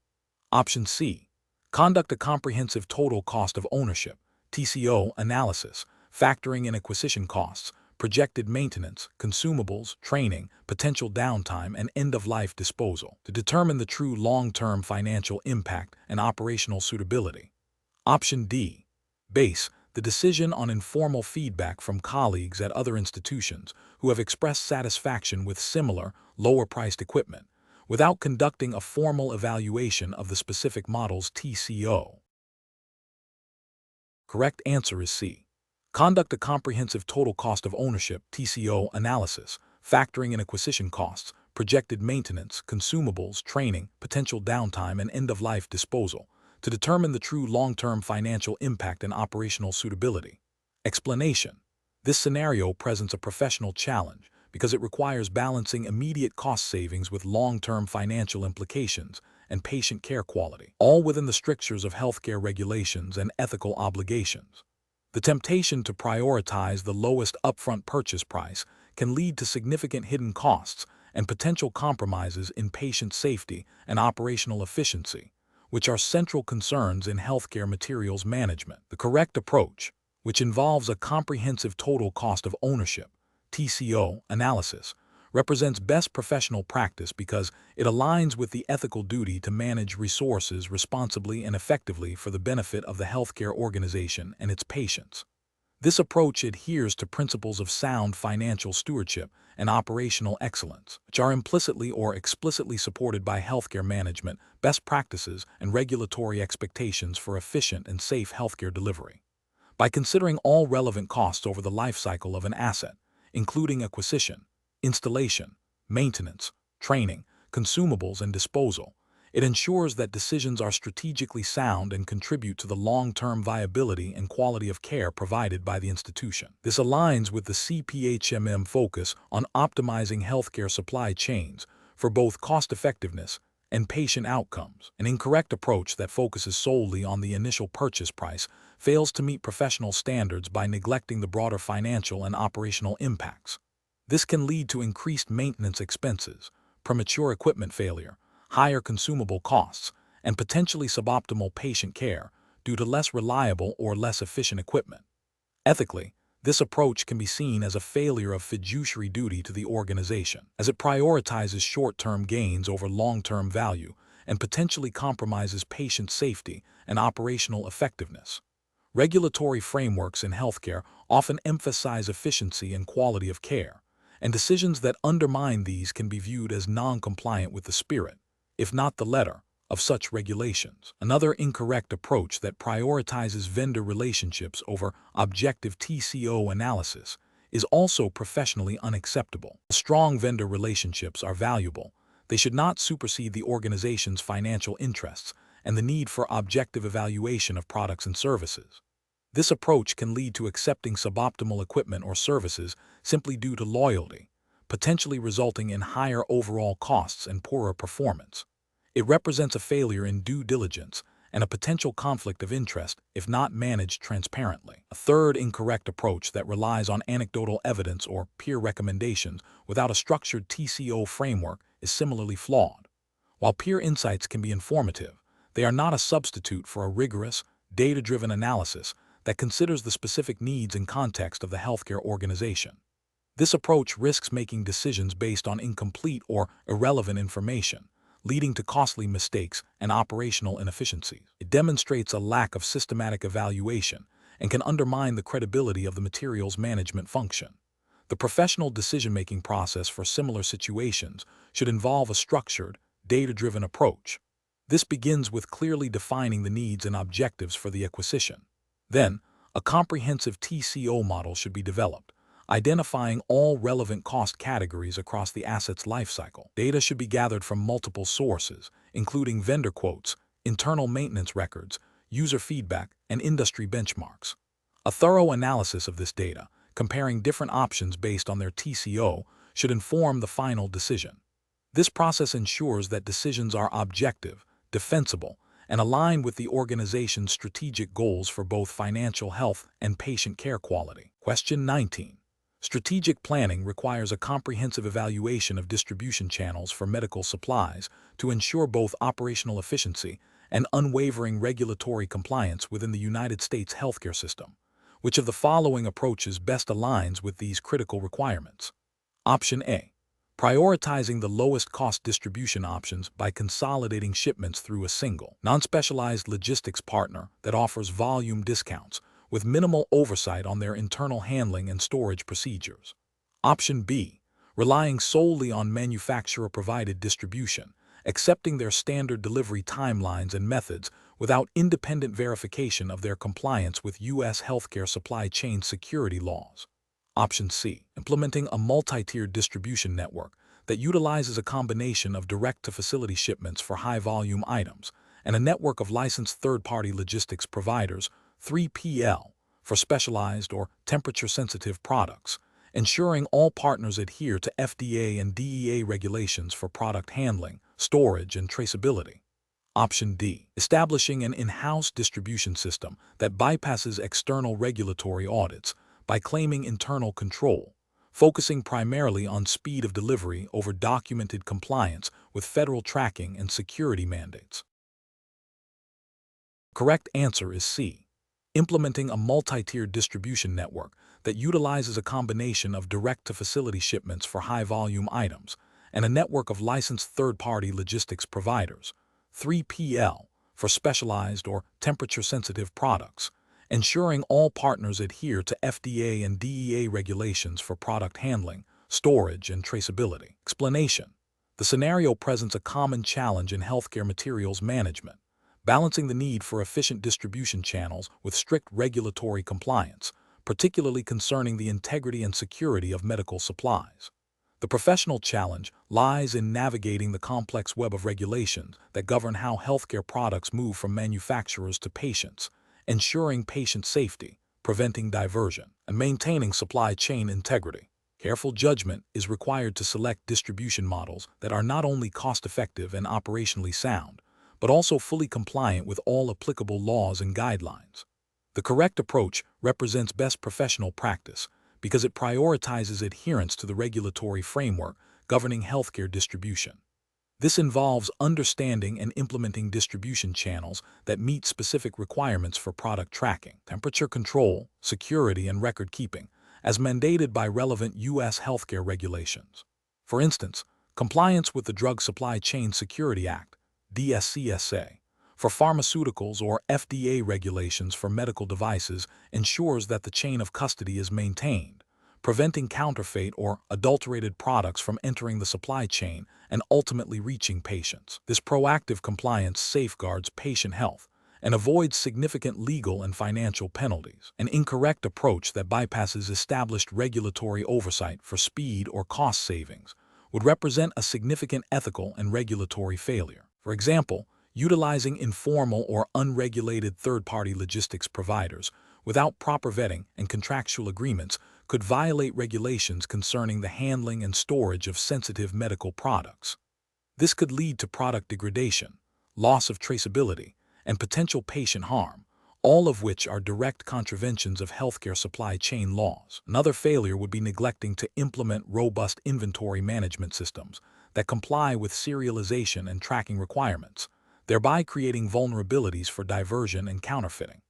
Option C. Conduct a comprehensive total cost of ownership (TCO) analysis, factoring in acquisition costs, projected maintenance, consumables, training, potential downtime, and end-of-life disposal to determine the true long-term financial impact and operational suitability. Option D. Base the decision on informal feedback from colleagues at other institutions who have expressed satisfaction with similar, lower-priced equipment, without conducting a formal evaluation of the specific model's TCO. Correct answer is C. Conduct a comprehensive total cost of ownership (TCO) analysis, factoring in acquisition costs, projected maintenance, consumables, training, potential downtime, and end-of-life disposal, to determine the true long-term financial impact and operational suitability. Explanation: this scenario presents a professional challenge because it requires balancing immediate cost savings with long-term financial implications and patient care quality, all within the strictures of healthcare regulations and ethical obligations. The temptation to prioritize the lowest upfront purchase price can lead to significant hidden costs and potential compromises in patient safety and operational efficiency, which are central concerns in healthcare materials management. The correct approach, which involves a comprehensive total cost of ownership (TCO) analysis, represents best professional practice because it aligns with the ethical duty to manage resources responsibly and effectively for the benefit of the healthcare organization and its patients. This approach adheres to principles of sound financial stewardship and operational excellence, which are implicitly or explicitly supported by healthcare management, best practices, and regulatory expectations for efficient and safe healthcare delivery. By considering all relevant costs over the life cycle of an asset, including acquisition, installation, maintenance, training, consumables, and disposal, it ensures that decisions are strategically sound and contribute to the long-term viability and quality of care provided by the institution. This aligns with the CPHMM focus on optimizing healthcare supply chains for both cost-effectiveness and patient outcomes. An incorrect approach that focuses solely on the initial purchase price fails to meet professional standards by neglecting the broader financial and operational impacts. This can lead to increased maintenance expenses, premature equipment failure, higher consumable costs, and potentially suboptimal patient care due to less reliable or less efficient equipment. Ethically, this approach can be seen as a failure of fiduciary duty to the organization, as it prioritizes short-term gains over long-term value and potentially compromises patient safety and operational effectiveness. Regulatory frameworks in healthcare often emphasize efficiency and quality of care, and decisions that undermine these can be viewed as non-compliant with the spirit, if not the letter, of such regulations. Another incorrect approach that prioritizes vendor relationships over objective TCO analysis is also professionally unacceptable. Strong vendor relationships are valuable. They should not supersede the organization's financial interests and the need for objective evaluation of products and services. This approach can lead to accepting suboptimal equipment or services simply due to loyalty, potentially resulting in higher overall costs and poorer performance. It represents a failure in due diligence and a potential conflict of interest if not managed transparently. A third incorrect approach that relies on anecdotal evidence or peer recommendations without a structured TCO framework is similarly flawed. While peer insights can be informative, they are not a substitute for a rigorous, data-driven analysis that considers the specific needs and context of the healthcare organization. This approach risks making decisions based on incomplete or irrelevant information, leading to costly mistakes and operational inefficiencies. It demonstrates a lack of systematic evaluation and can undermine the credibility of the materials management function. The professional decision-making process for similar situations should involve a structured, data-driven approach. This begins with clearly defining the needs and objectives for the acquisition. Then, a comprehensive TCO model should be developed, identifying all relevant cost categories across the asset's lifecycle. Data should be gathered from multiple sources, including vendor quotes, internal maintenance records, user feedback, and industry benchmarks. A thorough analysis of this data, comparing different options based on their TCO, should inform the final decision. This process ensures that decisions are objective, defensible, and aligned with the organization's strategic goals for both financial health and patient care quality. Question 19. Strategic planning requires a comprehensive evaluation of distribution channels for medical supplies to ensure both operational efficiency and unwavering regulatory compliance within the United States healthcare system. Which of the following approaches best aligns with these critical requirements? Option A. Prioritizing the lowest cost distribution options by consolidating shipments through a single, non-specialized logistics partner that offers volume discounts with minimal oversight on their internal handling and storage procedures. Option B. Relying solely on manufacturer-provided distribution, accepting their standard delivery timelines and methods without independent verification of their compliance with U.S. healthcare supply chain security laws. Option C. Implementing a multi-tiered distribution network that utilizes a combination of direct-to-facility shipments for high-volume items and a network of licensed third-party logistics providers, 3PL, for specialized or temperature-sensitive products, ensuring all partners adhere to FDA and DEA regulations for product handling, storage, and traceability. Option D. Establishing an in-house distribution system that bypasses external regulatory audits by claiming internal control, focusing primarily on speed of delivery over documented compliance with federal tracking and security mandates. Correct answer is C. Implementing a multi-tiered distribution network that utilizes a combination of direct-to-facility shipments for high-volume items and a network of licensed third-party logistics providers, 3PL, for specialized or temperature-sensitive products, ensuring all partners adhere to FDA and DEA regulations for product handling, storage, and traceability. Explanation. The scenario presents a common challenge in healthcare materials management, balancing the need for efficient distribution channels with strict regulatory compliance, particularly concerning the integrity and security of medical supplies. The professional challenge lies in navigating the complex web of regulations that govern how healthcare products move from manufacturers to patients, ensuring patient safety, preventing diversion, and maintaining supply chain integrity. Careful judgment is required to select distribution models that are not only cost-effective and operationally sound, but also fully compliant with all applicable laws and guidelines. The correct approach represents best professional practice because it prioritizes adherence to the regulatory framework governing healthcare distribution. This involves understanding and implementing distribution channels that meet specific requirements for product tracking, temperature control, security, and record keeping, as mandated by relevant U.S. healthcare regulations. For instance, compliance with the Drug Supply Chain Security Act, DSCSA, for pharmaceuticals or FDA regulations for medical devices ensures that the chain of custody is maintained, preventing counterfeit or adulterated products from entering the supply chain and ultimately reaching patients. This proactive compliance safeguards patient health and avoids significant legal and financial penalties. An incorrect approach that bypasses established regulatory oversight for speed or cost savings would represent a significant ethical and regulatory failure. For example, utilizing informal or unregulated third-party logistics providers without proper vetting and contractual agreements could violate regulations concerning the handling and storage of sensitive medical products. This could lead to product degradation, loss of traceability, and potential patient harm, all of which are direct contraventions of healthcare supply chain laws. Another failure would be neglecting to implement robust inventory management systems that comply with serialization and tracking requirements, thereby creating vulnerabilities for diversion and counterfeiting.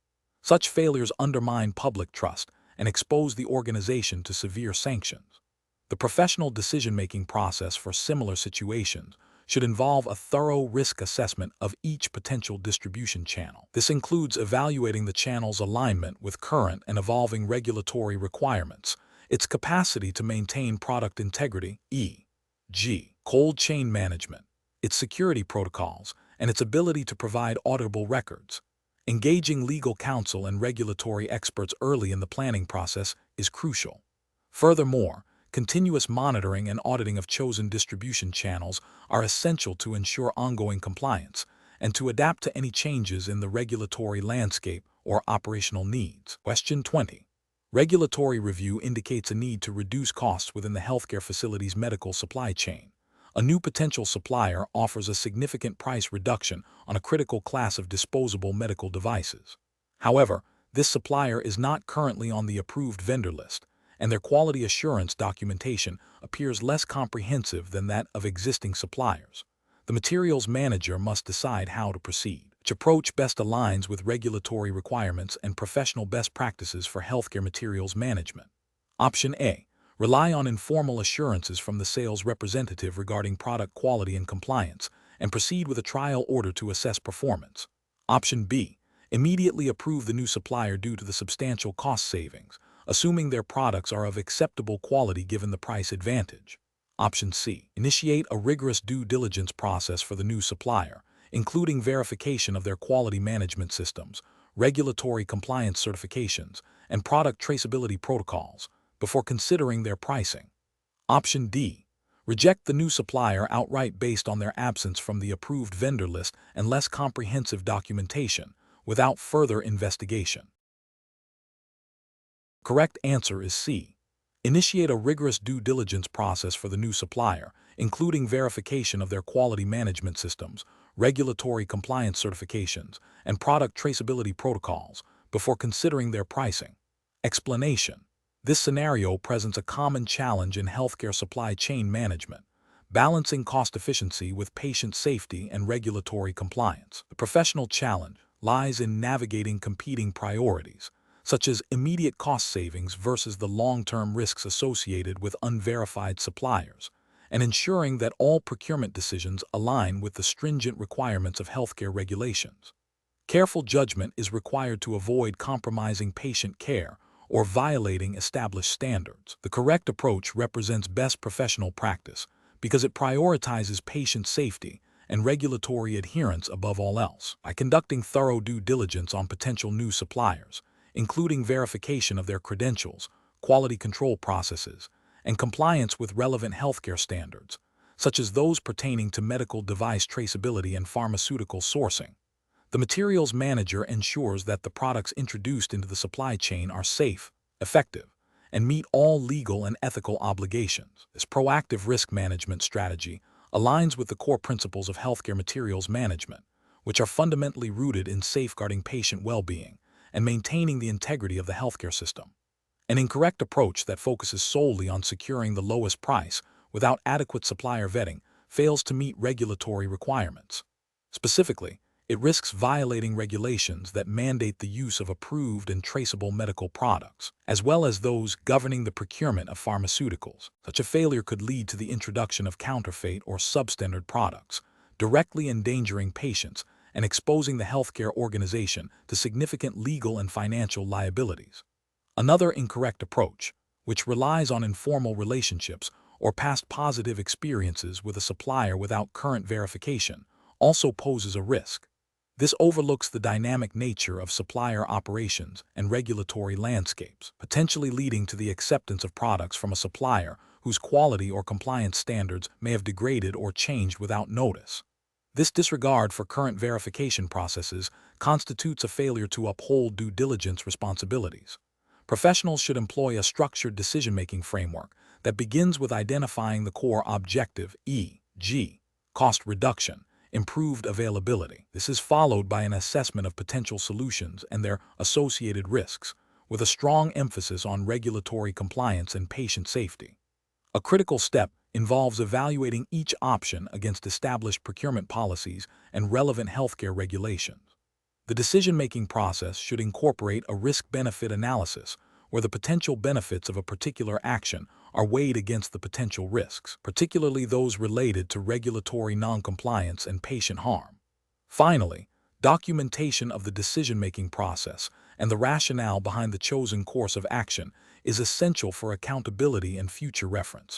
Such failures undermine public trust and expose the organization to severe sanctions. The professional decision-making process for similar situations should involve a thorough risk assessment of each potential distribution channel. This includes evaluating the channel's alignment with current and evolving regulatory requirements, its capacity to maintain product integrity, e.g., cold chain management, its security protocols, and its ability to provide auditable records. Engaging legal counsel and regulatory experts early in the planning process is crucial. Furthermore, continuous monitoring and auditing of chosen distribution channels are essential to ensure ongoing compliance and to adapt to any changes in the regulatory landscape or operational needs. Question 20. Regulatory review indicates a need to reduce costs within the healthcare facility's medical supply chain. A new potential supplier offers a significant price reduction on a critical class of disposable medical devices. However, this supplier is not currently on the approved vendor list, and their quality assurance documentation appears less comprehensive than that of existing suppliers. The materials manager must decide how to proceed. Which approach best aligns with regulatory requirements and professional best practices for healthcare materials management? Option A. Rely on informal assurances from the sales representative regarding product quality and compliance, and proceed with a trial order to assess performance. Option B. Immediately approve the new supplier due to the substantial cost savings, assuming their products are of acceptable quality given the price advantage. Option C. Initiate a rigorous due diligence process for the new supplier, including verification of their quality management systems, regulatory compliance certifications, and product traceability protocols, before considering their pricing. Option D. Reject the new supplier outright based on their absence from the approved vendor list and less comprehensive documentation, without further investigation. Correct answer is C. Initiate a rigorous due diligence process for the new supplier, including verification of their quality management systems, regulatory compliance certifications, and product traceability protocols, before considering their pricing. Explanation. This scenario presents a common challenge in healthcare supply chain management, balancing cost efficiency with patient safety and regulatory compliance. The professional challenge lies in navigating competing priorities, such as immediate cost savings versus the long-term risks associated with unverified suppliers, and ensuring that all procurement decisions align with the stringent requirements of healthcare regulations. Careful judgment is required to avoid compromising patient care or violating established standards. The correct approach represents best professional practice because it prioritizes patient safety and regulatory adherence above all else. By conducting thorough due diligence on potential new suppliers, including verification of their credentials, quality control processes, and compliance with relevant healthcare standards, such as those pertaining to medical device traceability and pharmaceutical sourcing, the materials manager ensures that the products introduced into the supply chain are safe, effective, and meet all legal and ethical obligations. This proactive risk management strategy aligns with the core principles of healthcare materials management, which are fundamentally rooted in safeguarding patient well-being and maintaining the integrity of the healthcare system. An incorrect approach that focuses solely on securing the lowest price without adequate supplier vetting fails to meet regulatory requirements. Specifically, it risks violating regulations that mandate the use of approved and traceable medical products, as well as those governing the procurement of pharmaceuticals. Such a failure could lead to the introduction of counterfeit or substandard products, directly endangering patients and exposing the healthcare organization to significant legal and financial liabilities. Another incorrect approach, which relies on informal relationships or past positive experiences with a supplier without current verification, also poses a risk. This overlooks the dynamic nature of supplier operations and regulatory landscapes, potentially leading to the acceptance of products from a supplier whose quality or compliance standards may have degraded or changed without notice. This disregard for current verification processes constitutes a failure to uphold due diligence responsibilities. Professionals should employ a structured decision-making framework that begins with identifying the core objective, e.g., cost reduction, improved availability. This is followed by an assessment of potential solutions and their associated risks, with a strong emphasis on regulatory compliance and patient safety. A critical step involves evaluating each option against established procurement policies and relevant healthcare regulations. The decision-making process should incorporate a risk-benefit analysis, where the potential benefits of a particular action are weighed against the potential risks, particularly those related to regulatory noncompliance and patient harm. Finally, documentation of the decision-making process and the rationale behind the chosen course of action is essential for accountability and future reference.